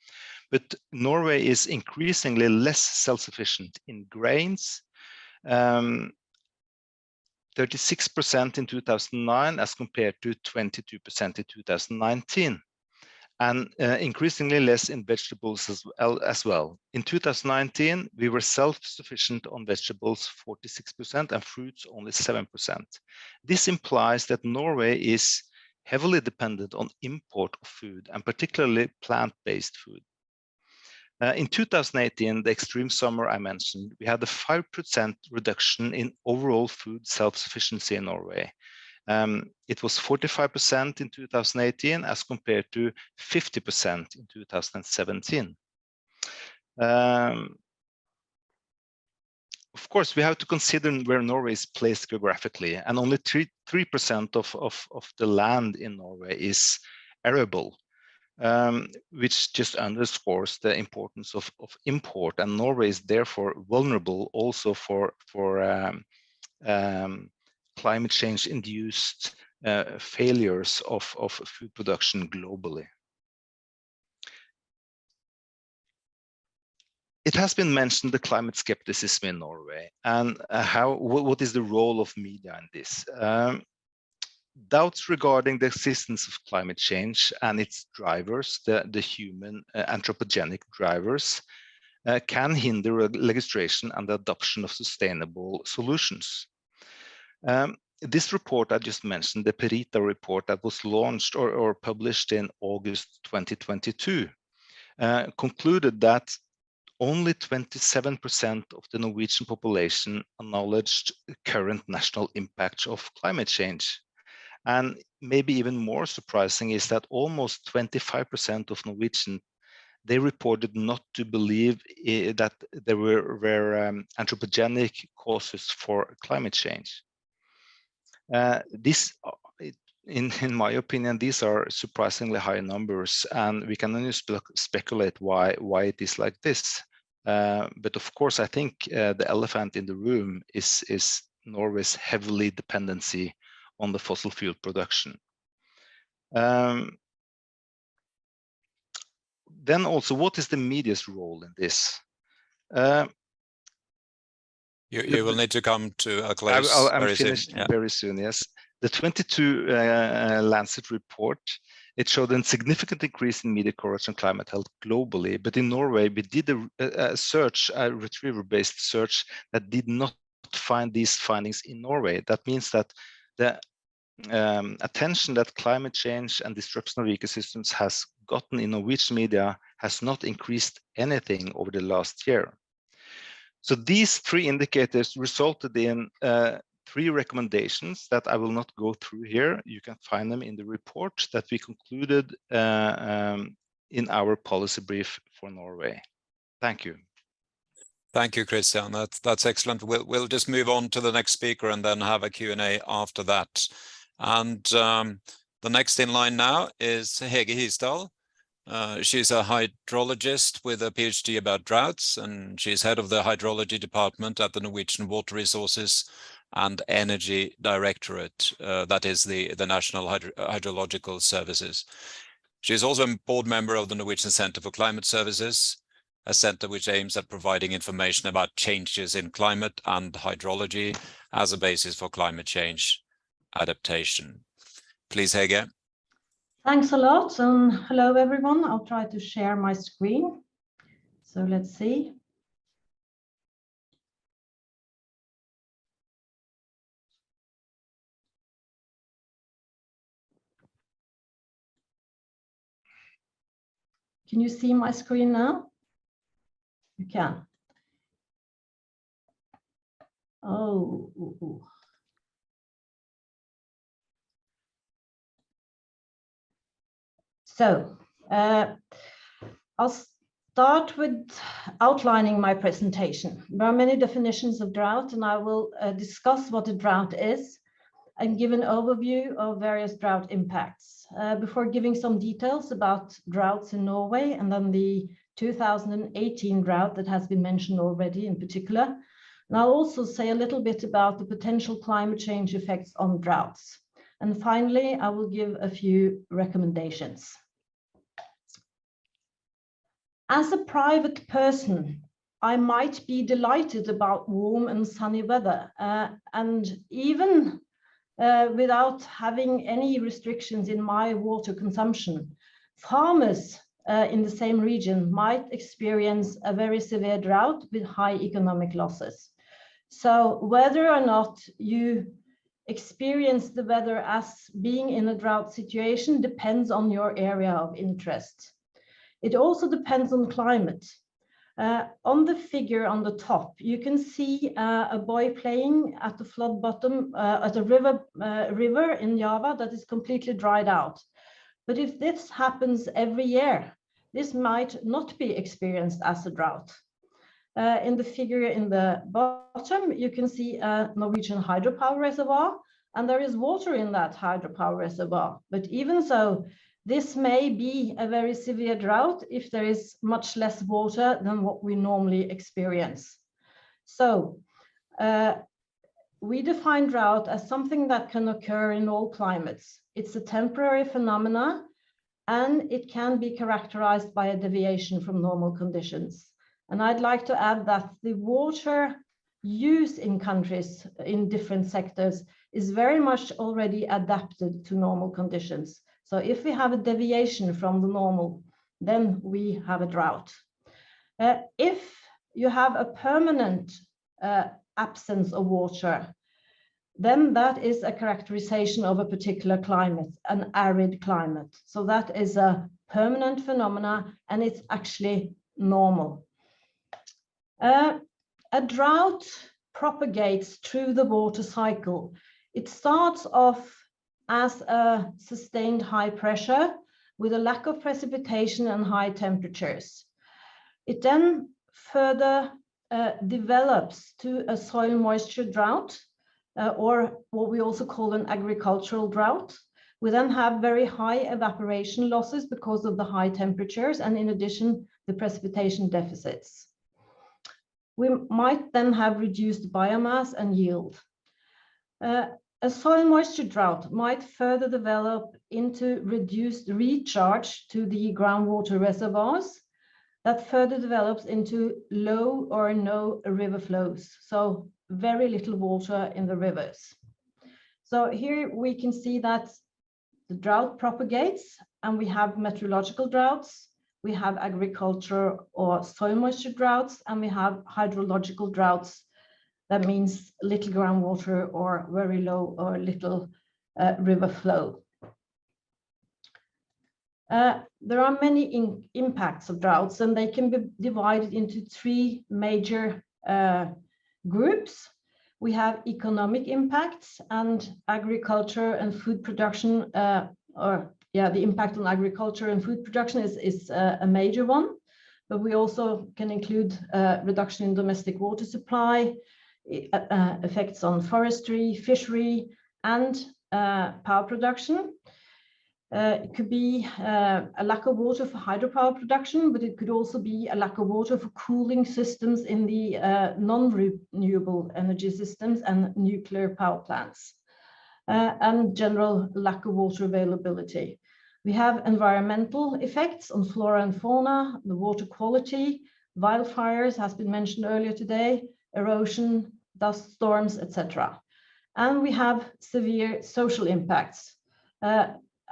But Norway is increasingly less self-sufficient in grains, 36% in 2009 as compared to 22% in 2019. And increasingly less in vegetables as well. In 2019, we were self-sufficient on vegetables 46% and fruits only 7%. This implies that Norway is heavily dependent on import of food, and particularly plant-based food. In 2018, the extreme summer I mentioned, we had a 5% reduction in overall food self-sufficiency in Norway. It was 45% in 2018 as compared to 50% in 2017. Of course, we have to consider where Norway is placed geographically, and only 3% of the land in Norway is arable, which just underscores the importance of import, and Norway is therefore vulnerable also for climate change induced failures of food production globally. It has been mentioned the climate skepticism in Norway, and what is the role of media in this? Doubts regarding the existence of climate change and its drivers, the human anthropogenic drivers, can hinder legislation and the adoption of sustainable solutions. This report I just mentioned, the Perita report that was launched or published in August 2022, concluded that only 27% of the Norwegian population acknowledged current national impact of climate change. And maybe even more surprising is that almost 25% of Norwegians, they reported not to believe that there were anthropogenic causes for climate change. In my opinion, these are surprisingly high numbers, and we can only speculate why it is like this. But of course, I think the elephant in the room is Norway's heavily dependency on the fossil fuel production. Then also, what is the media's role in this? You will need to come to a close. I'm finished very soon, yes. The 22 Lancet report, it showed a significant increase in media coverage on climate health globally. But in Norway, we did a search, a retriever-based search that did not find these findings in Norway. That means that the attention that climate change and destruction of ecosystems has gotten in Norwegian media has not increased anything over the last year. So these three indicators resulted in 3 recommendations that I will not go through here. You can find them in the report that we concluded in our policy brief for Norway. Thank you. Thank you, Kristian. That's excellent. We'll just move on to the next speaker and then have a Q&A after that. And the next in line now is Hege Hisdal. She's a hydrologist with a PhD about droughts, and she's head of the hydrology department at the Norwegian Water Resources and Energy Directorate, that is the National Hydrological Services. She's also a board member of the Norwegian Center for Climate Services, a center which aims at providing information about changes in climate and hydrology as a basis for climate change adaptation. Please, Hege. Thanks a lot, and hello everyone. I'll try to share my screen. So let's see. Can you see my screen now? You can. Oh. So I'll start with outlining my presentation. There are many definitions of drought, and I will discuss what a drought is and give an overview of various drought impacts before giving some details about droughts in Norway and then the 2018 drought that has been mentioned already in particular. And I'll also say a little bit about the potential climate change effects on droughts. And finally, I will give a few recommendations. As a private person, I might be delighted about warm and sunny weather, and even without having any restrictions in my water consumption. Farmers in the same region might experience a very severe drought with high economic losses. So whether or not you experience the weather as being in a drought situation depends on your area of interest. It also depends on climate. On the figure on the top, you can see a boy playing at the flood bottom at a river in Java that is completely dried out. But if this happens every year, this might not be experienced as a drought. In the figure in the bottom, you can see a Norwegian hydropower reservoir, and there is water in that hydropower reservoir. But even so, this may be a very severe drought if there is much less water than what we normally experience. So we define drought as something that can occur in all climates. It's a temporary phenomena, and it can be characterized by a deviation from normal conditions. And I'd like to add that the water use in countries in different sectors is very much already adapted to normal conditions. So if we have a deviation from the normal, then we have a drought. If you have a permanent absence of water, then that is a characterization of a particular climate, an arid climate. So that is a permanent phenomena, and it's actually normal. A drought propagates through the water cycle. It starts off as a sustained high pressure with a lack of precipitation and high temperatures. It then further develops to a soil moisture drought, or what we also call an agricultural drought. We then have very high evaporation losses because of the high temperatures, and in addition, the precipitation deficits. We might then have reduced biomass and yield. A soil moisture drought might further develop into reduced recharge to the groundwater reservoirs that further develops into low or no river flows. So very little water in the rivers. So here we can see that the drought propagates, and we have meteorological droughts, we have agriculture or soil moisture droughts, and we have hydrological droughts. That means little groundwater or very low or little river flow. There are many impacts of droughts, and they can be divided into three major groups. We have economic impacts, and agriculture and food production, the impact on agriculture and food production is a major one, but we also can include reduction in domestic water supply, effects on forestry, fishery, and power production. It could be a lack of water for hydropower production, but it could also be a lack of water for cooling systems in the non-renewable energy systems and nuclear power plants, and general lack of water availability. We have environmental effects on flora and fauna, the water quality, wildfires has been mentioned earlier today, erosion, dust storms, etc. And we have severe social impacts.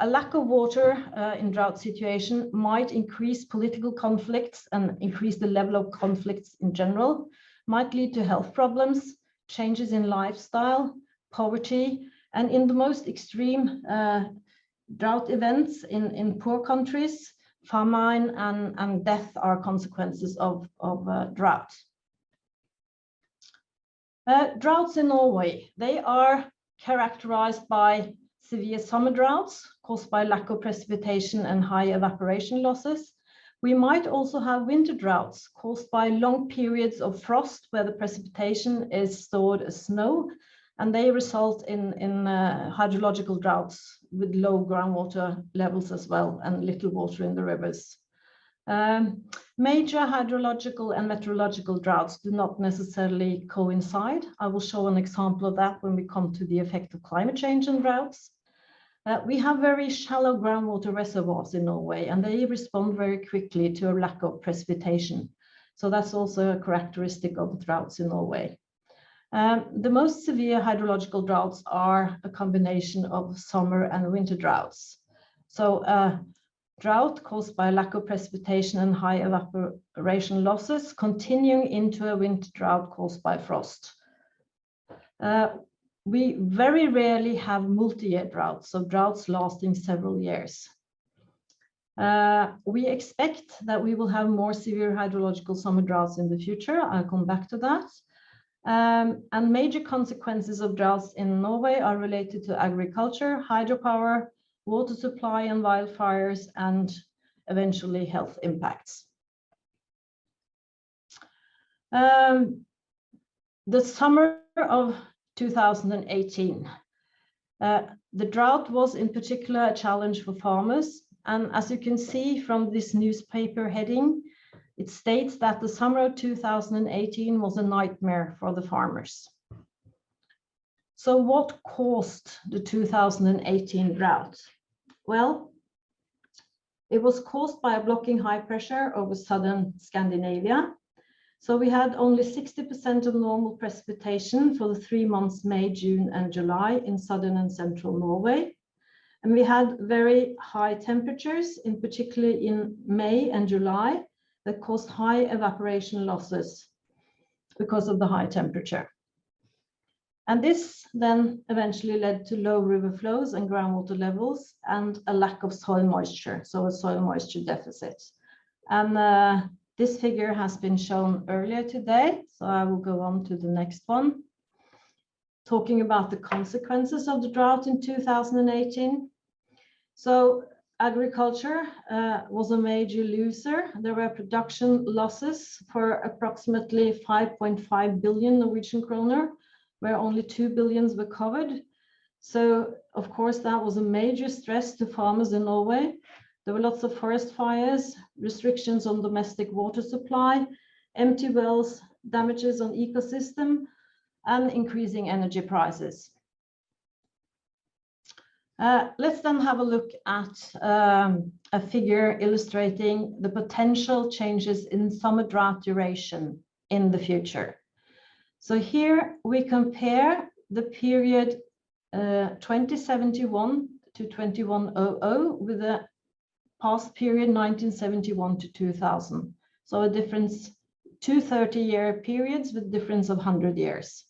A lack of water in drought situation might increase political conflicts and increase the level of conflicts in general, might lead to health problems, changes in lifestyle, poverty, and in the most extreme drought events in poor countries, famine and death are consequences of drought. Droughts in Norway, they are characterized by severe summer droughts caused by lack of precipitation and high evaporation losses. We might also have winter droughts caused by long periods of frost where the precipitation is stored as snow, and they result in hydrological droughts with low groundwater levels as well and little water in the rivers. Major hydrological and meteorological droughts do not necessarily coincide. I will show an example of that when we come to the effect of climate change on droughts. We have very shallow groundwater reservoirs in Norway, and they respond very quickly to a lack of precipitation. So that's also a characteristic of droughts in Norway. The most severe hydrological droughts are a combination of summer and winter droughts. So drought caused by lack of precipitation and high evaporation losses continuing into a winter drought caused by frost. We very rarely have multi-year droughts, so droughts lasting several years. We expect that we will have more severe hydrological summer droughts in the future. I'll come back to that. And major consequences of droughts in Norway are related to agriculture, hydropower, water supply and wildfires, and eventually health impacts. The summer of 2018. The drought was in particular a challenge for farmers, and as you can see from this newspaper heading, it states that the summer of 2018 was a nightmare for the farmers. So what caused the 2018 drought? Well, it was caused by a blocking high pressure over southern Scandinavia. So we had only 60% of normal precipitation for the 3 months, May, June, and July in southern and central Norway. And we had very high temperatures, in particular in May and July, that caused high evaporation losses because of the high temperature. And this then eventually led to low river flows and groundwater levels and a lack of soil moisture, so a soil moisture deficit. And this figure has been shown earlier today, so I will go on to the next one. Talking about the consequences of the drought in 2018. So agriculture was a major loser. There were production losses for approximately 5.5 billion Norwegian kroner, where only 2 billions were covered. So of course that was a major stress to farmers in Norway. There were lots of forest fires, restrictions on domestic water supply, empty wells, damages on ecosystem, and increasing energy prices. Let's then have a look at a figure illustrating the potential changes in summer drought duration in the future. So here we compare the period 2071 to 2100 with the past period 1971 to 2000. So a difference, 2 30-year periods with difference of 100 years.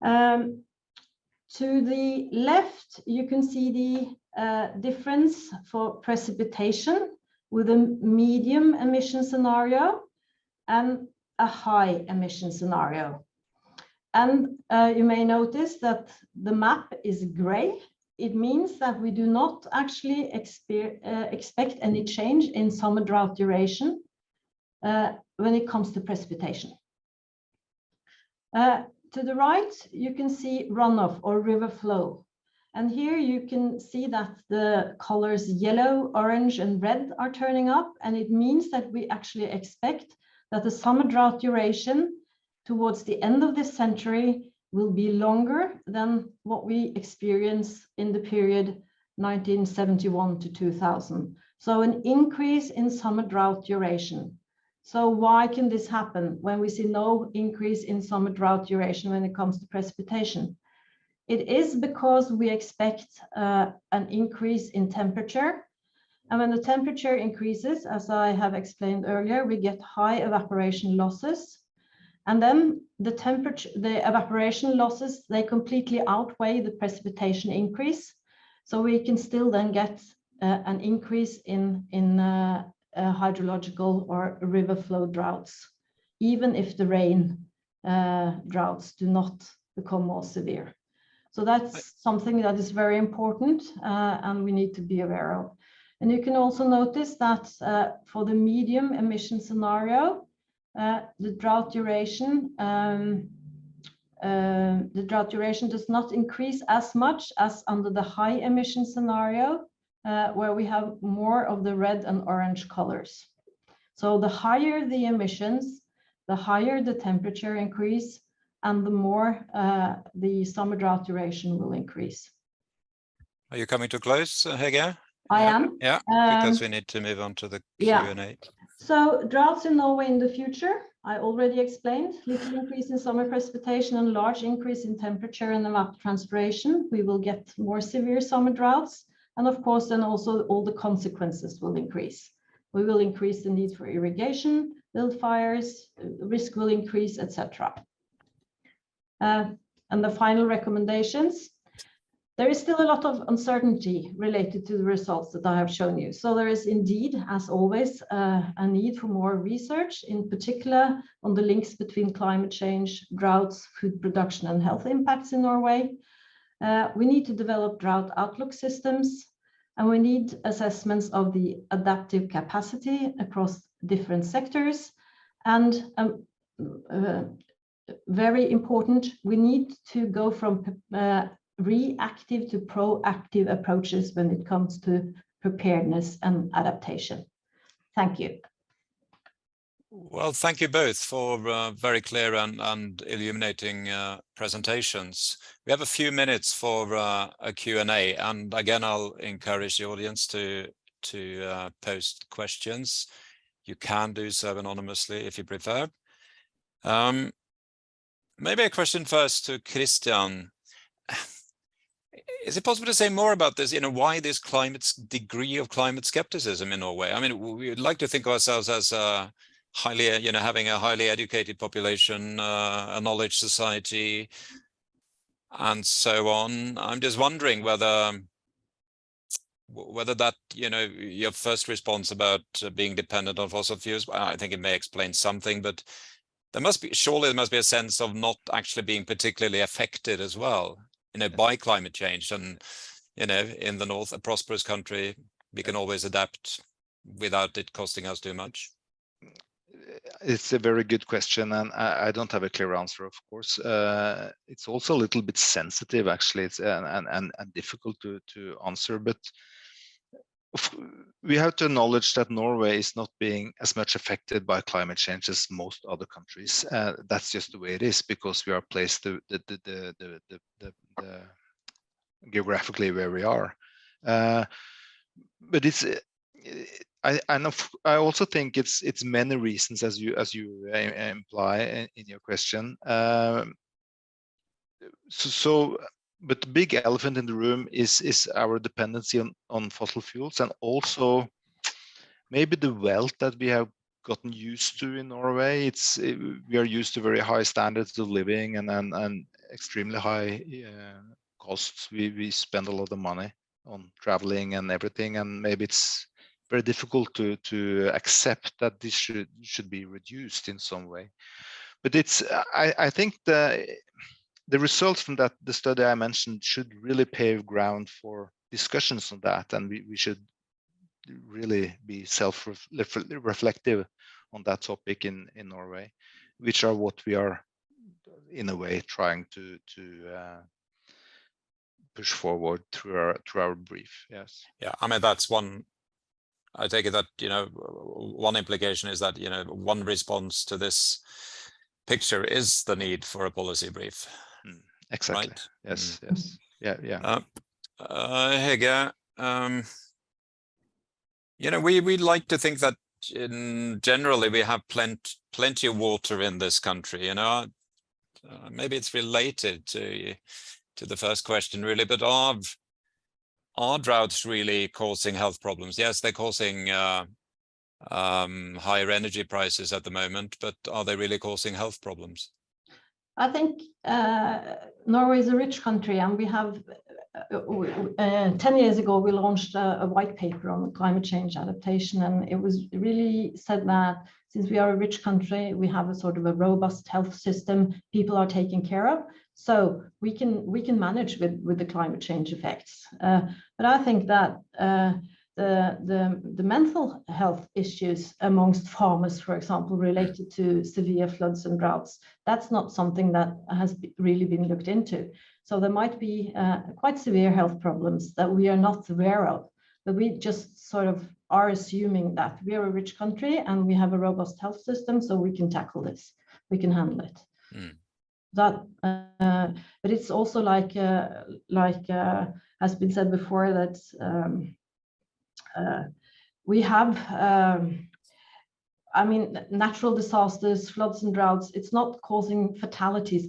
To the left, you can see the difference for precipitation with a medium emission scenario and a high emission scenario. And you may notice that the map is gray. It means that we do not actually expect any change in summer drought duration when it comes to precipitation. To the right, you can see runoff or river flow. And here you can see that the colors yellow, orange, and red are turning up. And it means that we actually expect that the summer drought duration towards the end of this century will be longer than what we experience in the period 1971 to 2000. So an increase in summer drought duration. So why can this happen when we see no increase in summer drought duration when it comes to precipitation? It is because we expect an increase in temperature. And when the temperature increases, as I have explained earlier, we get high evaporation losses. And then the evaporation losses, they completely outweigh the precipitation increase. So we can still then get an increase in hydrological or river flow droughts, even if the rain droughts do not become more severe. So that's something that is very important and we need to be aware of. And you can also notice that for the medium emission scenario, the drought duration does not increase as much as under the high emission scenario, where we have more of the red and orange colors. So the higher the emissions, the higher the temperature increase, and the more the summer drought duration will increase. Are you coming to close, Hege? I am. Yeah, because we need to move on to the Q&A. Yeah. So droughts in Norway in the future, I already explained, little increase in summer precipitation and large increase in temperature and evapotranspiration. We will get more severe summer droughts. And of course, then also all the consequences will increase. We will increase the need for irrigation, wildfires, risk will increase, etc. And the final recommendations. There is still a lot of uncertainty related to the results that I have shown you. So there is indeed, as always, a need for more research, in particular on the links between climate change, droughts, food production, and health impacts in Norway. We need to develop drought outlook systems, and we need assessments of the adaptive capacity across different sectors. And very important, we need to go from reactive to proactive approaches when it comes to preparedness and adaptation. Thank you. Well, thank you both for very clear and illuminating presentations. We have a few minutes for a Q&A, and again, I'll encourage the audience to post questions. You can do so anonymously if you prefer. Maybe a question first to Kristian. Is it possible to say more about this? Why this degree of climate skepticism in Norway? I mean, we would like to think of ourselves as highly, having a highly educated population, a knowledge society, and so on. I'm just wondering whether that, your first response about being dependent on fossil fuels, I think it may explain something, but surely there must be a sense of not actually being particularly affected as well, by climate change. And, in the north, a prosperous country, we can always adapt without it costing us too much. It's a very good question, and I don't have a clear answer, of course. It's also a little bit sensitive, actually, and difficult to answer, but we have to acknowledge that Norway is not being as much affected by climate change as most other countries. That's just the way it is, because we are placed geographically where we are. But it's I also think it's many reasons, as you imply in your question. But the big elephant in the room is our dependency on fossil fuels, and also maybe the wealth that we have gotten used to in Norway. We are used to very high standards of living and extremely high costs. We spend a lot of money on traveling and everything, and maybe it's very difficult to accept that this should be reduced in some way. But I think the results from the study I mentioned should really pave ground for discussions on that, and we should really be self-reflective on that topic in Norway, which are what we are in a way trying to push forward through our brief. Yes. Yeah, I mean, that's one. I take it that one implication is that one response to this picture is the need for a policy brief. Exactly. Right? Yes. Yes. Yeah. Hege, we like to think that generally we have plenty of water in this country. Maybe it's related to the first question, really, but are droughts really causing health problems? Yes, they're causing higher energy prices at the moment, but are they really causing health problems? I think Norway is a rich country, and we have 10 years ago we launched a white paper on climate change adaptation, and it was really said that since we are a rich country, we have a sort of a robust health system people are taken care of, so we can manage with the climate change effects. But I think that the mental health issues amongst farmers, for example, related to severe floods and droughts, that's not something that has really been looked into. So there might be quite severe health problems that we are not aware of, but we just sort of are assuming that we are a rich country and we have a robust health system, so we can tackle this, we can handle it. But it's also like has been said before, that we have, I mean, natural disasters, floods and droughts, it's not causing fatalities.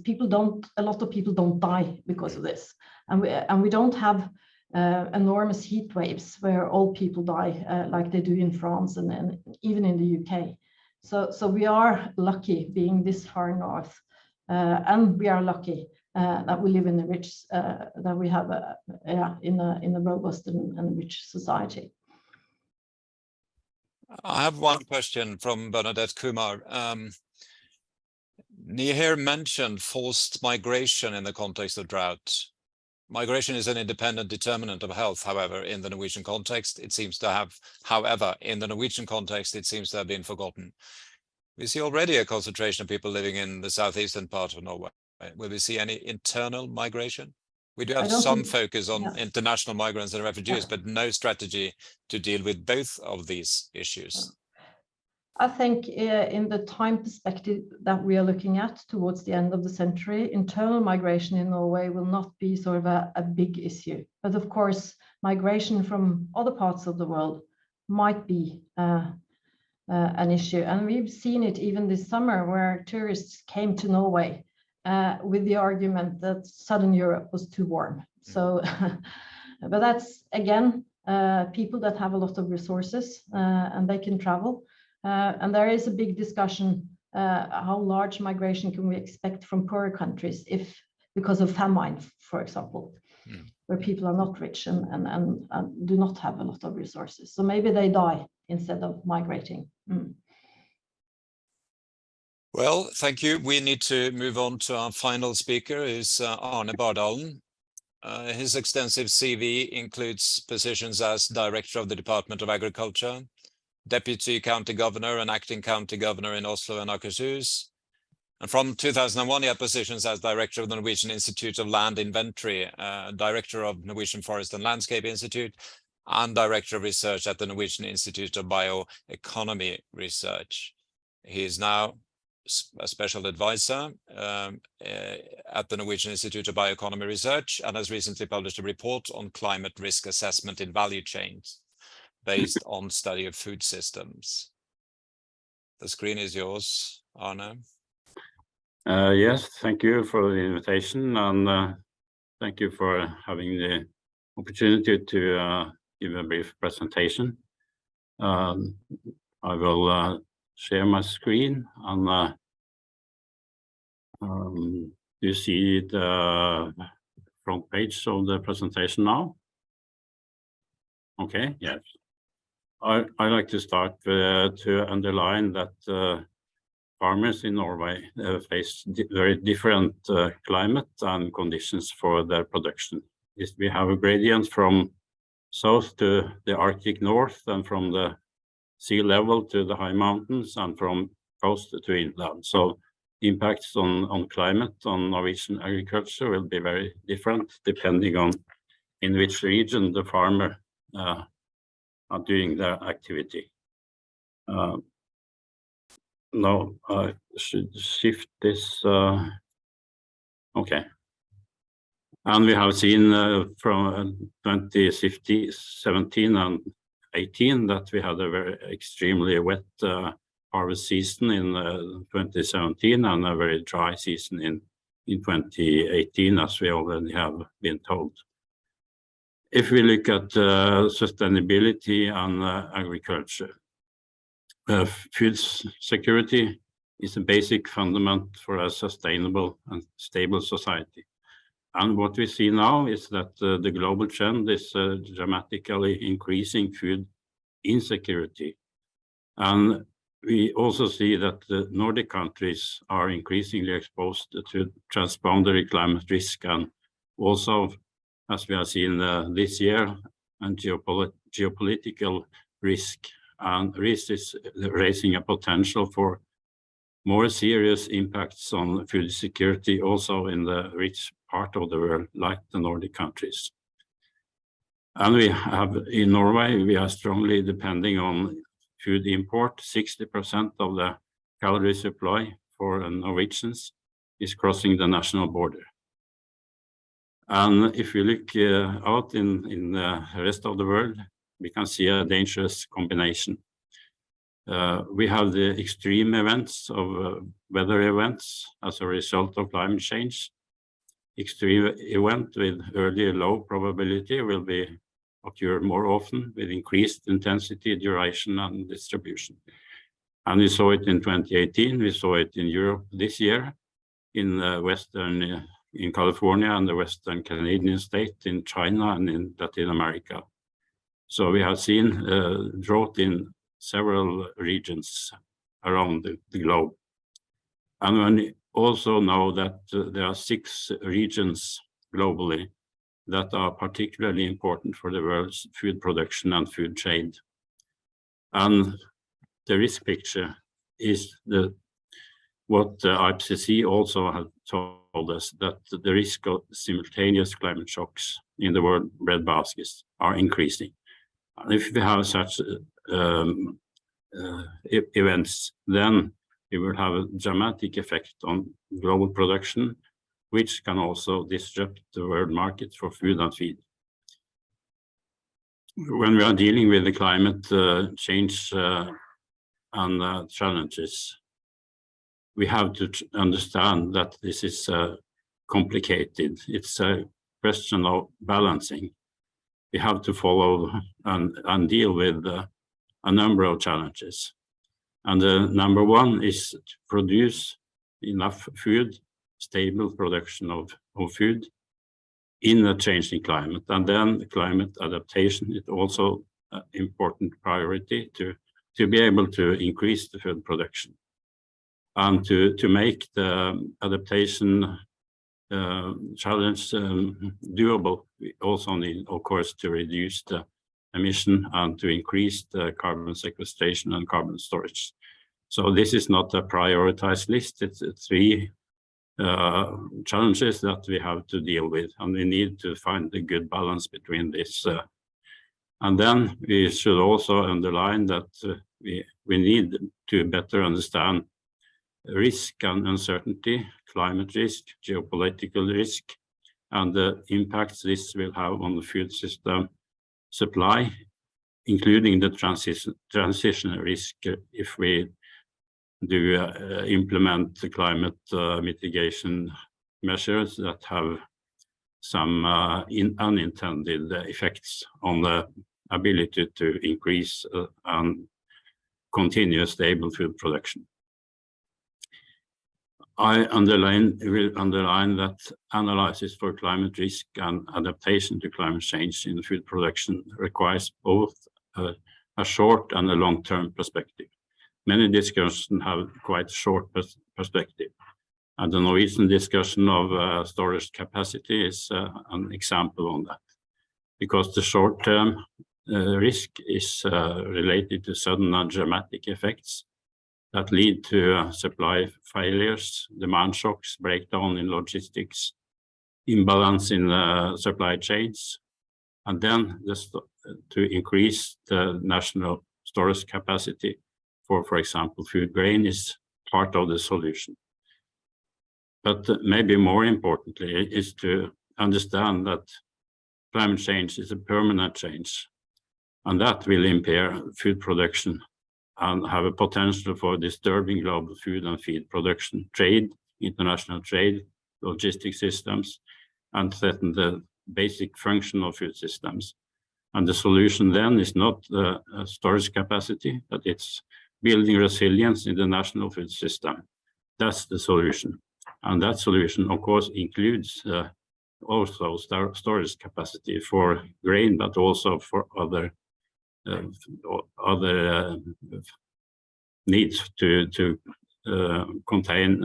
A lot of people don't die because of this. And we don't have enormous heat waves where all people die like they do in France and even in the UK. So we are lucky being this far north, and we are lucky that we live in a rich, that we have in a robust and rich society. I have one question from Bernadette Kumar. Niheer mentioned forced migration in the context of drought. Migration is an independent determinant of health, however, in the Norwegian context, it seems to have, been forgotten. We see already a concentration of people living in the southeastern part of Norway. Will we see any internal migration? We do have some focus on international migrants and refugees, but no strategy to deal with both of these issues. I think in the time perspective that we are looking at towards the end of the century, internal migration in Norway will not be sort of a big issue. But of course, migration from other parts of the world might be an issue. And we've seen it even this summer where tourists came to Norway with the argument that Southern Europe was too warm. So, but that's again, people that have a lot of resources and they can travel. And there is a big discussion, how large migration can we expect from poorer countries if, because of famine, for example, where people are not rich and do not have a lot of resources. So maybe they die instead of migrating. Well, thank you. We need to move on to our final speaker, is Arne Bardalen. His extensive CV includes positions as Director of the Department of Agriculture, Deputy County Governor and Acting County Governor in Oslo and Akershus. And from 2001, he had positions as Director of the Norwegian Institute of Land Inventory, Director of Norwegian Forest and Landscape Institute, and Director of Research at the Norwegian Institute of Bioeconomy Research. He is now a special advisor at the Norwegian Institute of Bioeconomy Research and has recently published a report on climate risk assessment in value chains based on study of food systems. The screen is yours, Arne. Yes, thank you for the invitation, and thank you for having the opportunity to give a brief presentation. I will share my screen, and you see the front page of the presentation now? Okay, yes. I like to start to underline that farmers in Norway face very different climate and conditions for their production. We have a gradient from south to the Arctic north, and from the sea level to the high mountains, and from coast to inland. So impacts on climate on Norwegian agriculture will be very different depending on in which region the farmer are doing their activity. Now I should shift this. Okay. And we have seen from 2017 and 18 that we had a very extremely wet harvest season in 2017 and a very dry season in 2018, as we already have been told. If we look at sustainability and agriculture, food security is a basic fundament for a sustainable and stable society. And what we see now is that the global trend is dramatically increasing food insecurity. And we also see that the Nordic countries are increasingly exposed to transboundary climate risk, and also, as we have seen this year, and geopolitical risk. And risk is raising a potential for more serious impacts on food security also in the rich part of the world, like the Nordic countries. And we have, in Norway, we are strongly depending on food import. 60% of the calorie supply for Norwegians is crossing the national border. And if you look out in the rest of the world, we can see a dangerous combination. We have the extreme events of weather events as a result of climate change. Extreme event with early low probability will be occur more often with increased intensity, duration, and distribution. And we saw it in 2018. We saw it in Europe this year, in in California and the Western Canadian state, in China, and in Latin America. So we have seen drought in several regions around the globe. And we also know that there are 6 regions globally that are particularly important for the world's food production and food chain. And the risk picture is what the IPCC also has told us, that the risk of simultaneous climate shocks in the world breadbaskets are increasing. And if we have such events, then it will have a dramatic effect on global production, which can also disrupt the world market for food and feed. When we are dealing with the climate change and challenges. We have to understand that this is complicated. It's a question of balancing. We have to follow and deal with a number of challenges. And number one is to produce enough food, stable production of food in a changing climate. And then climate adaptation is also an important priority to be able to increase the food production. And to make the adaptation challenge doable, we also need, of course, to reduce the emission and to increase the carbon sequestration and carbon storage. So this is not a prioritized list. It's three challenges that we have to deal with, and we need to find a good balance between this. And then we should also underline that we need to better understand risk and uncertainty, climate risk, geopolitical risk, and the impacts this will have on the food system supply, including the transition risk if we do implement the climate mitigation measures that have some unintended effects on the ability to increase and continue stable food production. I will underline that analysis for climate risk and adaptation to climate change in food production requires both a short and a long-term perspective. Many discussions have quite short perspective, and the Norwegian discussion of storage capacity is an example on that, because the short-term risk is related to sudden and dramatic effects that lead to supply failures, demand shocks, breakdown in logistics, imbalance in supply chains, and then to increase the national storage capacity for example, food grain is part of the solution. But maybe more importantly is to understand that climate change is a permanent change, and that will impair food production and have a potential for disturbing global food and feed production, trade, international trade, logistic systems, and threaten the basic function of food systems. And the solution then is not storage capacity, but it's building resilience in the national food system. That's the solution. And that solution, of course, includes also storage capacity for grain, but also for other needs to contain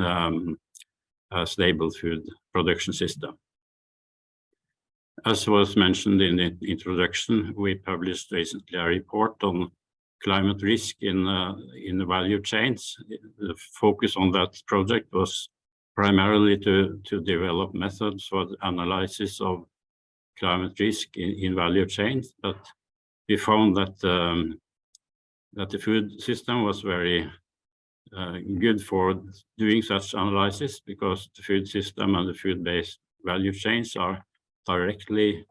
a stable food production system. As was mentioned in the introduction, we published recently a report on climate risk in the value chains. The focus on that project was primarily to develop methods for the analysis of climate risk in value chains, but we found that the food system was very good for doing such analysis, because the food system and the food-based value chains are directly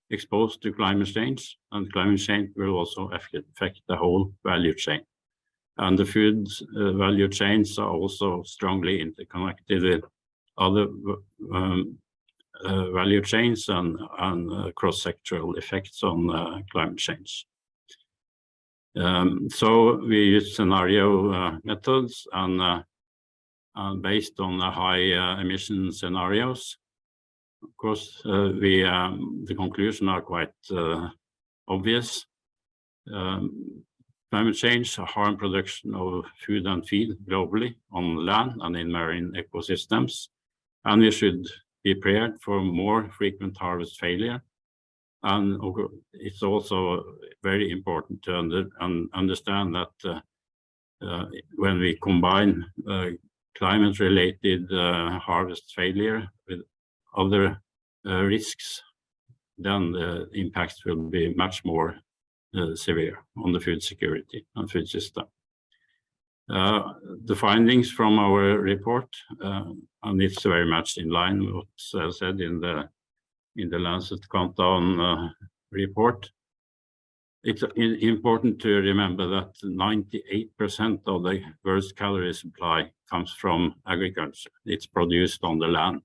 exposed to climate change, and climate change will also affect the whole value chain. And the food value chains are also strongly interconnected with other value chains and cross-sectoral effects on climate change. So we use scenario methods and based on the high emission scenarios. Of course, the conclusions are quite obvious. Climate change harm production of food and feed globally on land and in marine ecosystems, and we should be prepared for more frequent harvest failure. And it's also very important to understand that when we combine climate-related harvest failure with other risks, then the impacts will be much more severe on the food security and food system. The findings from our report, and it's very much in line with what's said in the Lancet Countdown report, It's important to remember that 98% of the world's calorie supply comes from agriculture. It's produced on the land.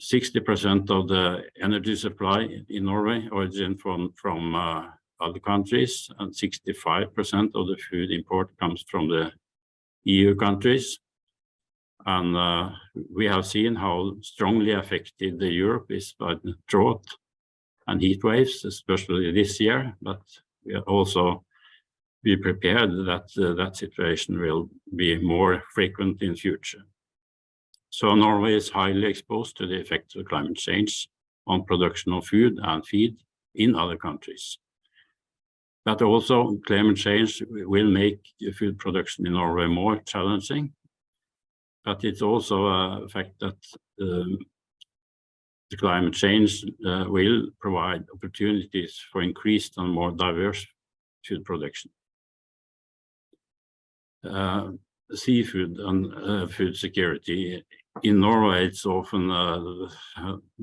60% of the energy supply in Norway origin from other countries, and 65% of the food import comes from the EU countries. And we have seen how strongly affected Europe is by the drought and heat waves, especially this year, but we are also be prepared that that situation will be more frequent in future. So Norway is highly exposed to the effects of climate change on production of food and feed in other countries. But also climate change will make food production in Norway more challenging. But it's also a fact that the climate change will provide opportunities for increased and more diverse food production. Seafood and food security. In Norway, it's often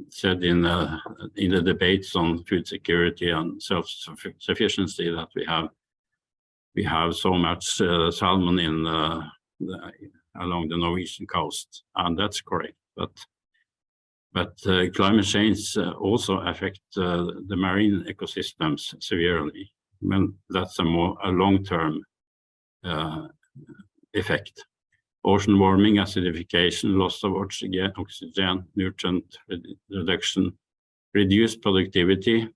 said in the debates on food security and self-sufficiency that we have so much salmon in along the Norwegian coast, and that's correct. But climate change also affects the marine ecosystems severely. When that's a long-term effect. Ocean warming, acidification, loss of oxygen, nutrient reduction, reduced productivity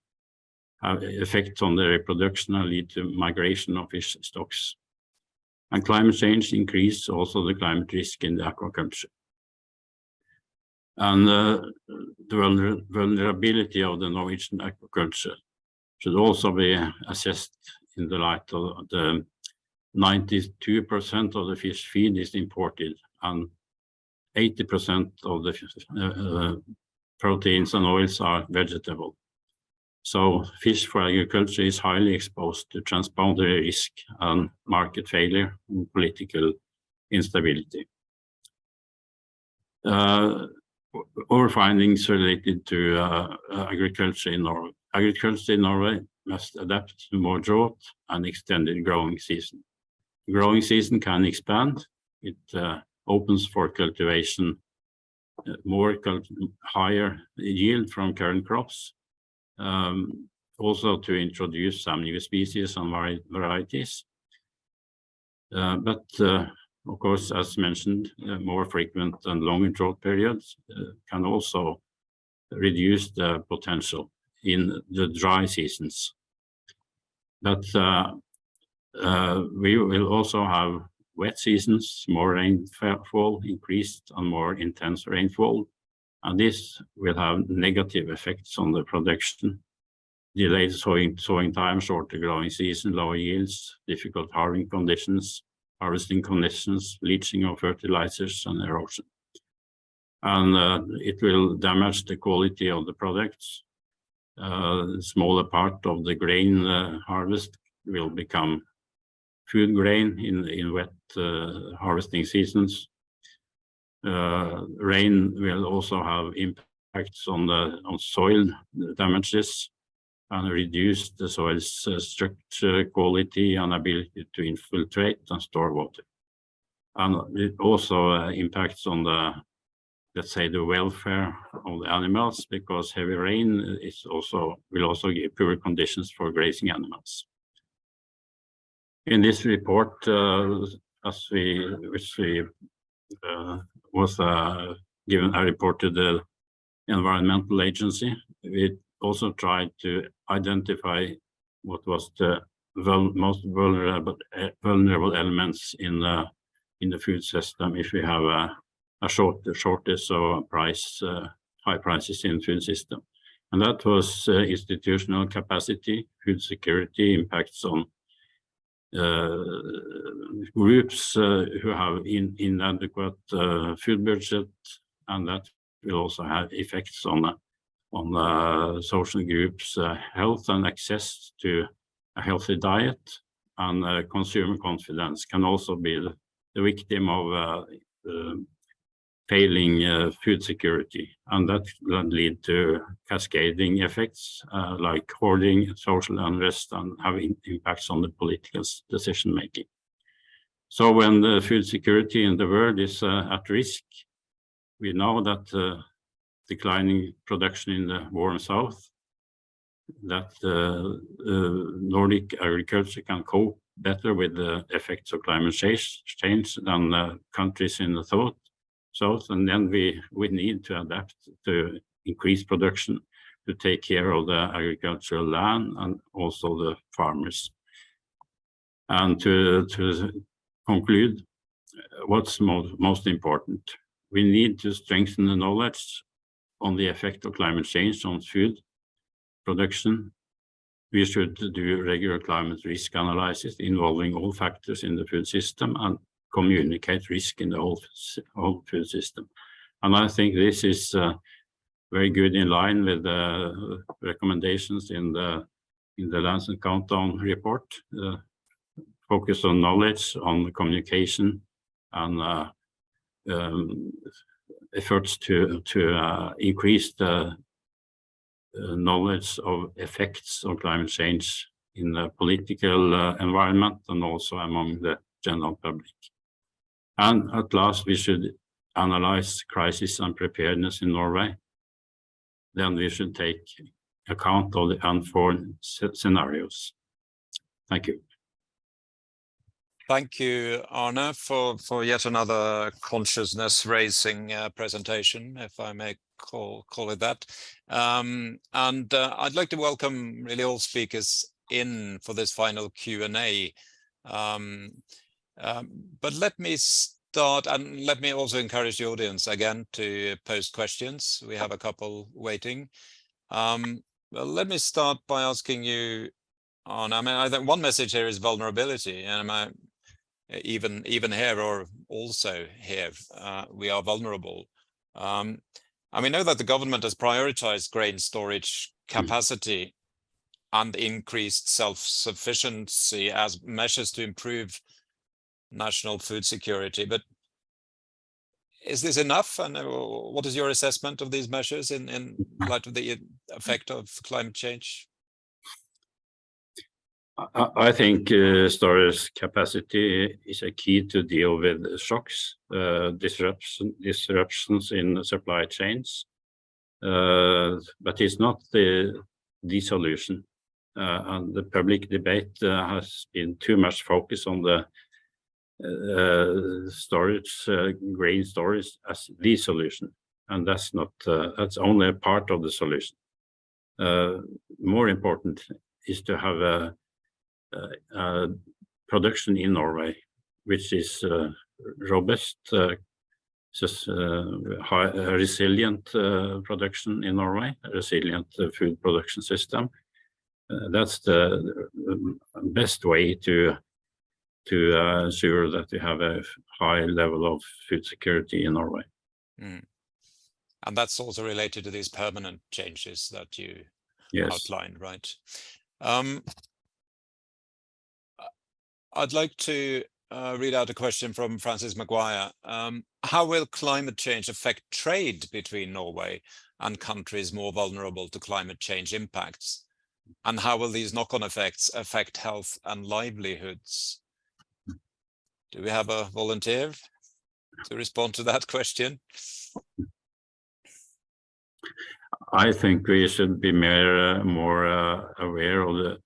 have effects on the reproduction and lead to migration of fish stocks. And climate change increases also the climate risk in the aquaculture. And the vulnerability of the Norwegian aquaculture should also be assessed in the light of the 92% of the fish feed is imported, and 80% of the proteins and oils are vegetable. So fish for agriculture is highly exposed to transboundary risk and market failure and political instability. Our findings related to agriculture in Norway. Agriculture in Norway must adapt to more drought and extended growing season. Growing season can expand. It opens for cultivation, higher yield from current crops. Also to introduce some new species and varieties. But of course, as mentioned, more frequent and longer drought periods can also reduce the potential in the dry seasons. But we will also have wet seasons, more rainfall, increased and more intense rainfall, and this will have negative effects on the production. Delayed sowing time, shorter growing season, lower yields, difficult harvesting conditions, leaching of fertilizers and erosion. And it will damage the quality of the products. Smaller part of the grain harvest will become food grain in wet harvesting seasons. Rain will also have impacts on soil damages and reduce the soil's structure, quality, and ability to infiltrate and store water. And it also impacts on the, let's say, the welfare of the animals, because heavy rain will also give poor conditions for grazing animals. In this report, which was given a report to the environmental agency, we also tried to identify what was the most vulnerable elements in the food system if we have a shortage of high prices in food system. And that was institutional capacity, food security, impacts on groups who have inadequate food budget, and that will also have effects on social groups' health and access to a healthy diet, and consumer confidence can also be the victim of failing food security, and that can lead to cascading effects like hoarding, social unrest, and having impacts on the political decision making. So when the food security in the world is at risk, we know that declining production in the warm south, that Nordic agriculture can cope better with the effects of climate change than countries in the south, and then we need to adapt to increase production to take care of the agricultural land and also the farmers. And to conclude, what's most important, we need to strengthen the knowledge on the effect of climate change on food production. We should do regular climate risk analysis involving all factors in the food system and communicate risk in the whole food system. And I think this is very good in line with the recommendations in the Lancet Countdown report. Focus on knowledge, on communication, and efforts to increase the knowledge of effects of climate change in the political environment and also among the general public. And at last, we should analyze crisis and preparedness in Norway. Then we should take account of the unforeseen scenarios. Thank you. Thank you, Arne, for yet another consciousness-raising presentation, if I may call it that. I'd like to welcome really all speakers in for this final Q&A. But let me start, and let me also encourage the audience again to post questions. We have a couple waiting. Well, let me start by asking you, Arne, I mean, I think one message here is vulnerability, and even here or also here, we are vulnerable. And we know that the government has prioritized grain storage capacity and increased self-sufficiency as measures to improve national food security. But is this enough? And what is your assessment of these measures in light of the effect of climate change? I think storage capacity is a key to deal with shocks, disruptions in supply chains, but it's not the solution. And the public debate has been too much focus on the storage, grain storage as the solution, and that's not. That's only a part of the solution. More important is to have a production in Norway, which is robust, resilient production in Norway, a resilient food production system. That's the best way to ensure that we have a high level of food security in Norway. And that's also related to these permanent changes that you outlined, right? I'd like to read out a question from Francis Maguire. How will climate change affect trade between Norway and countries more vulnerable to climate change impacts? And how will these knock-on effects affect health and livelihoods? Do we have a volunteer to respond to that question? I think we should be more aware of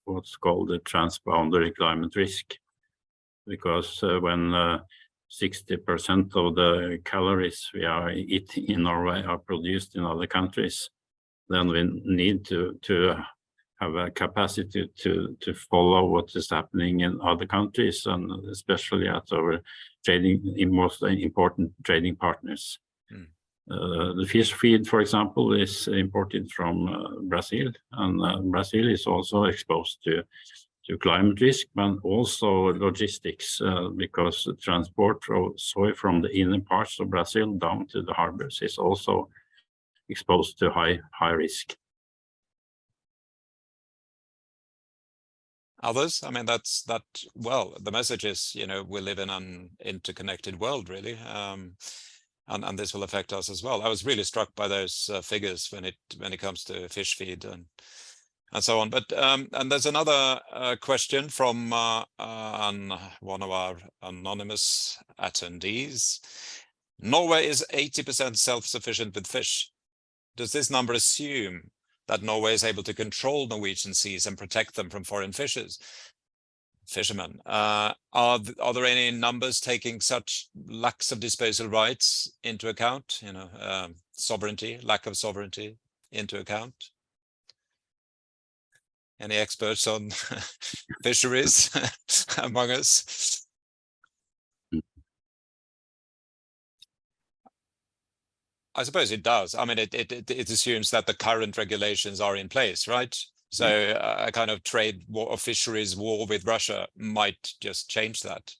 what's called the transboundary climate risk, because when 60% of the calories we are eating in Norway are produced in other countries, then we need to have a capacity to follow what is happening in other countries, and especially at our most important trading partners. The fish feed, for example, is imported from Brazil, and Brazil is also exposed to climate risk, but also logistics, because the transport of soy from the inner parts of Brazil down to the harbors is also exposed to high risk. Others? I mean, well, the message is, we live in an interconnected world, really. and this will affect us as well. I was really struck by those figures when it comes to fish feed and so on. But and there's another question from one of our anonymous attendees. Norway is 80% self-sufficient with fish. Does this number assume that Norway is able to control Norwegian seas and protect them from foreign fishermen? Are there any numbers taking such lacks of disposal rights into account? You know, sovereignty, lack of sovereignty into account? Any experts on fisheries among us? I suppose it does. I mean, it assumes that the current regulations are in place, right? So a kind of trade war or fisheries war with Russia might just change that.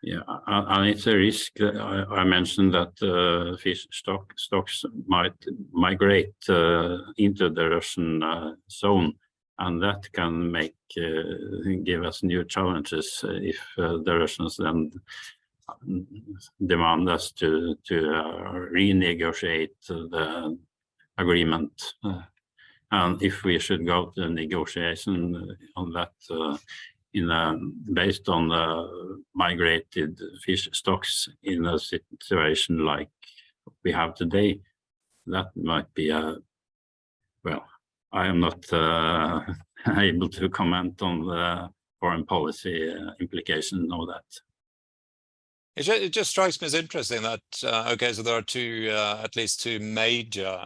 Yeah, and it's a risk. I mentioned that fish stocks might migrate into the Russian zone, and that can give us new challenges if the Russians then demand us to renegotiate the agreement. And if we should go to negotiation on that based on the migrated fish stocks in a situation like we have today, that might be well, I am not able to comment on the foreign policy implication of that. It just strikes me as interesting that, okay, so there are at least two major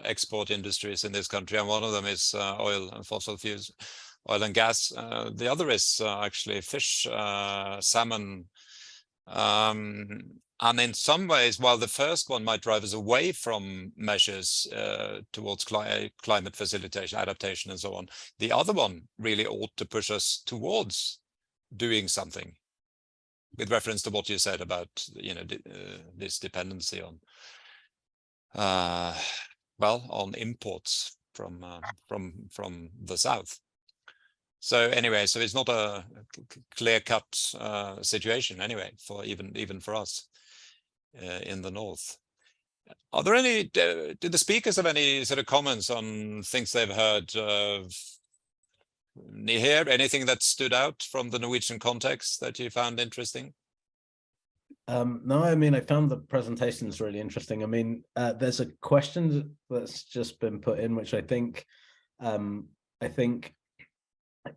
export industries in this country, and one of them is oil and fossil fuels, oil and gas. The other is actually fish, salmon. And in some ways, while the first one might drive us away from measures towards climate facilitation, adaptation, and so on, the other one really ought to push us towards doing something. With reference to what you said about, you know, this dependency on, well, on imports from the south. So anyway, so it's not a clear-cut situation anyway for even for us in the north. Are there any? Do the speakers have any sort of comments on things they've heard? Niheer, anything that stood out from the Norwegian context that you found interesting? No, I mean, I found the presentations really interesting. I mean, there's a question that's just been put in, which I think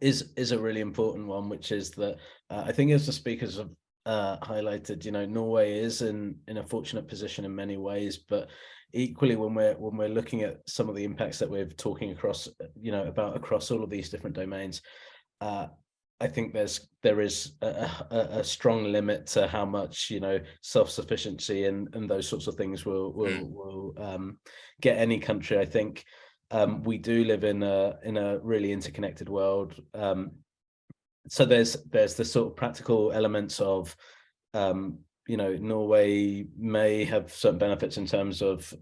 is a really important one, which is that I think, as the speakers have highlighted, you know, Norway is in a fortunate position in many ways, but equally when we're looking at some of the impacts that we're talking across, you know, about across all of these different domains, I think there is a strong limit to how much, you know, self-sufficiency and those sorts of things will get any country. I think we do live in a really interconnected world. So there's the sort of practical elements of, you know, Norway may have certain benefits in terms of,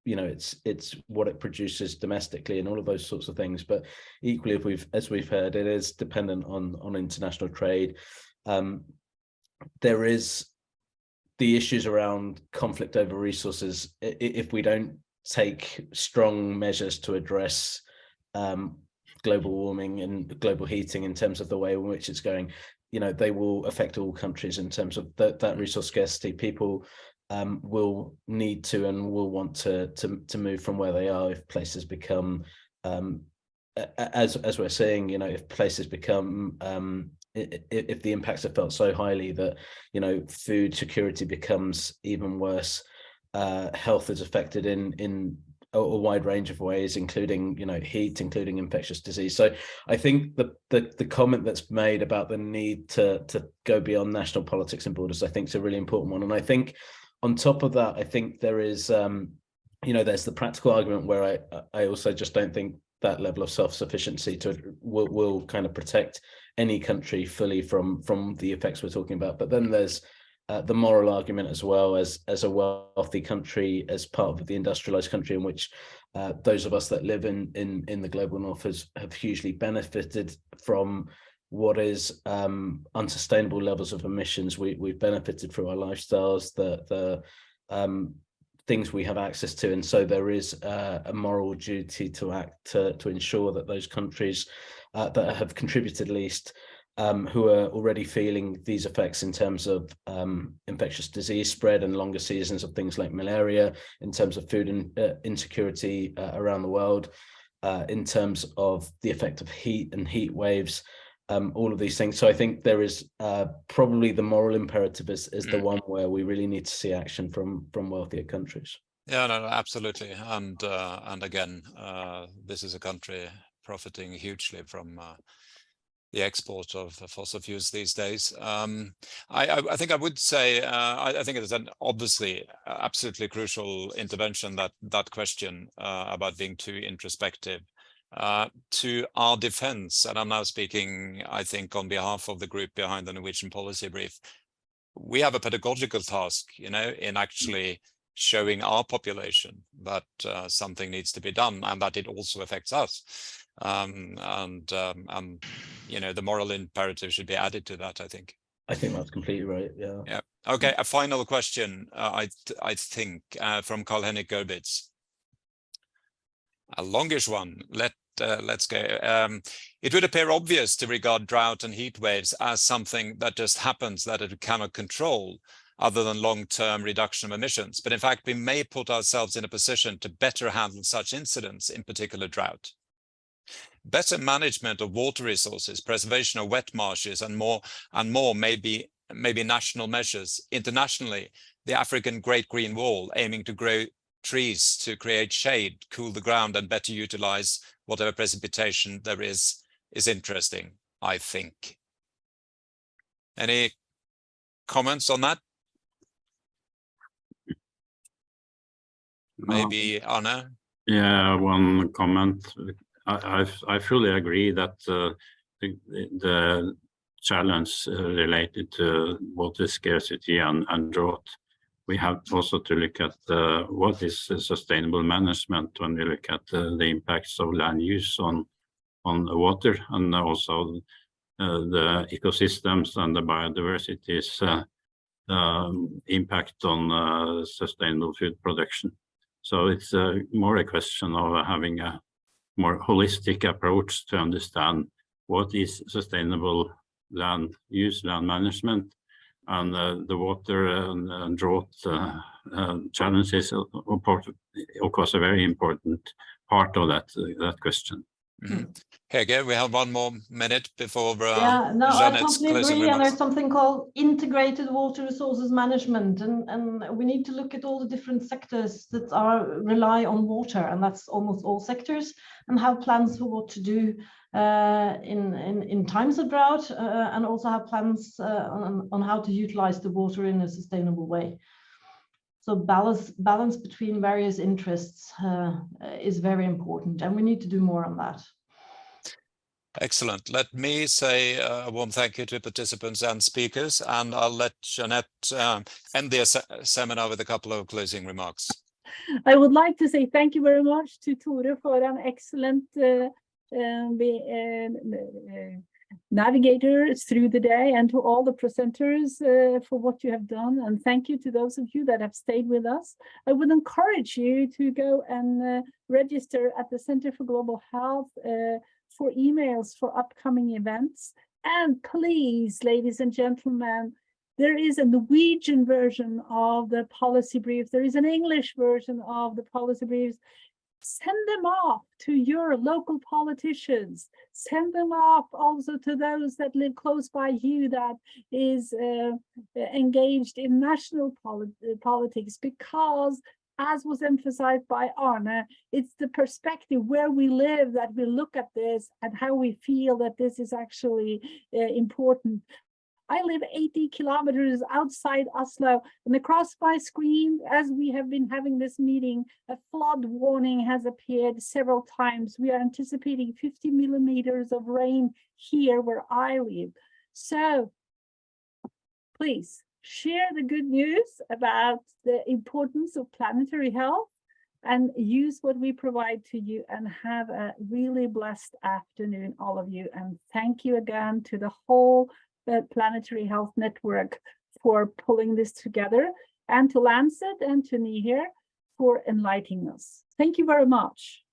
you know, it's what it produces domestically and all of those sorts of things. But equally, as we've heard, it is dependent on international trade. There is the issues around conflict over resources. If we don't take strong measures to address global warming and global heating in terms of the way in which it's going, you know, they will affect all countries in terms of that resource scarcity. People will need to and will want to move from where they are if places become, as we're saying, you know, if places become, if the impacts are felt so highly that, you know, food security becomes even worse, health is affected in a wide range of ways, including, you know, heat, including infectious disease. So I think the comment that's made about the need to go beyond national politics and borders, I think is a really important one. And I think on top of that, I think there is, you know, there's the practical argument where I also just don't think that level of self-sufficiency will kind of protect any country fully from the effects we're talking about. But then there's the moral argument as well, as a wealthy country, as part of the industrialized country in which those of us that live in the global north have hugely benefited from what is unsustainable levels of emissions we've benefited through our lifestyles, the things we have access to, and so there is a moral duty to act to ensure that those countries that have contributed least, who are already feeling these effects in terms of infectious disease spread and longer seasons of things like malaria, in terms of food insecurity around the world, in terms of the effect of heat and heat waves, all of these things. So I think there is probably the moral imperative is the one where we really need to see action from wealthier countries. Yeah, no, absolutely. And again, this is a country profiting hugely from the export of fossil fuels these days. I think I would say, I think it is an obviously absolutely crucial intervention, that question about being too introspective. To our defense, and I'm now speaking, I think, on behalf of the group behind the Norwegian policy brief, we have a pedagogical task, you know, in actually showing our population that something needs to be done and that it also affects us. You know, the moral imperative should be added to that, I think. I think that's completely right. Yeah. Yeah. Okay. A final question, I think, from Karl-Henrik Gerbitz. A longish one. Let's go. It would appear obvious to regard drought and heat waves as something that just happens, that it cannot control, other than long-term reduction of emissions. But in fact, we may put ourselves in a position to better handle such incidents, in particular drought. Better management of water resources, preservation of wet marshes, and more may be national measures. Internationally, the African Great Green Wall, aiming to grow trees to create shade, cool the ground, and better utilize whatever precipitation there is interesting, I think. Any comments on that? Maybe Arne? Yeah, one comment. I fully agree that the challenge related to water scarcity and drought, we have also to look at what is sustainable management when we look at the impacts of land use on water, and also the ecosystems and the biodiversity's impact on sustainable food production. So it's more a question of having a more holistic approach to understand what is sustainable land use, land management, and the water and drought challenges, of course, a very important part of that question. Mm-hmm. Hege, we have one more minute before I Jeanette's totally closing agree. remarks. And there's something called integrated water resources management, and we need to look at all the different sectors that rely on water, and that's almost all sectors, and have plans for what to do in times of drought, and also have plans on how to utilize the water in a sustainable way. So balance between various interests is very important, and we need to do more on that. Excellent. Let me say a warm thank you to participants and speakers, and I'll let Jeanette end the seminar with a couple of closing remarks. I would like to say thank you very much to Tore for an excellent navigator through the day, and to all the presenters for what you have done. And thank you to those of you that have stayed with us. I would encourage you to go and register at the Center for Global Health for emails for upcoming events. And please, ladies and gentlemen, there is a Norwegian version of the policy brief. There is an English version of the policy briefs. Send them off to your local politicians. Send them off also to those that live close by you, that is engaged in national politics, because, as was emphasized by Arne, it's the perspective where we live that we look at this and how we feel that this is actually important. I live 80 kilometers outside Oslo, and across my screen, as we have been having this meeting, a flood warning has appeared several times. We are anticipating 50 millimeters of rain here where I live. So please share the good news about the importance of planetary health, and use what we provide to you, and have a really blessed afternoon, all of you. And thank you again to the whole Planetary Health Network for pulling this together, and to Lancet and to Niheer for enlightening us. Thank you very much.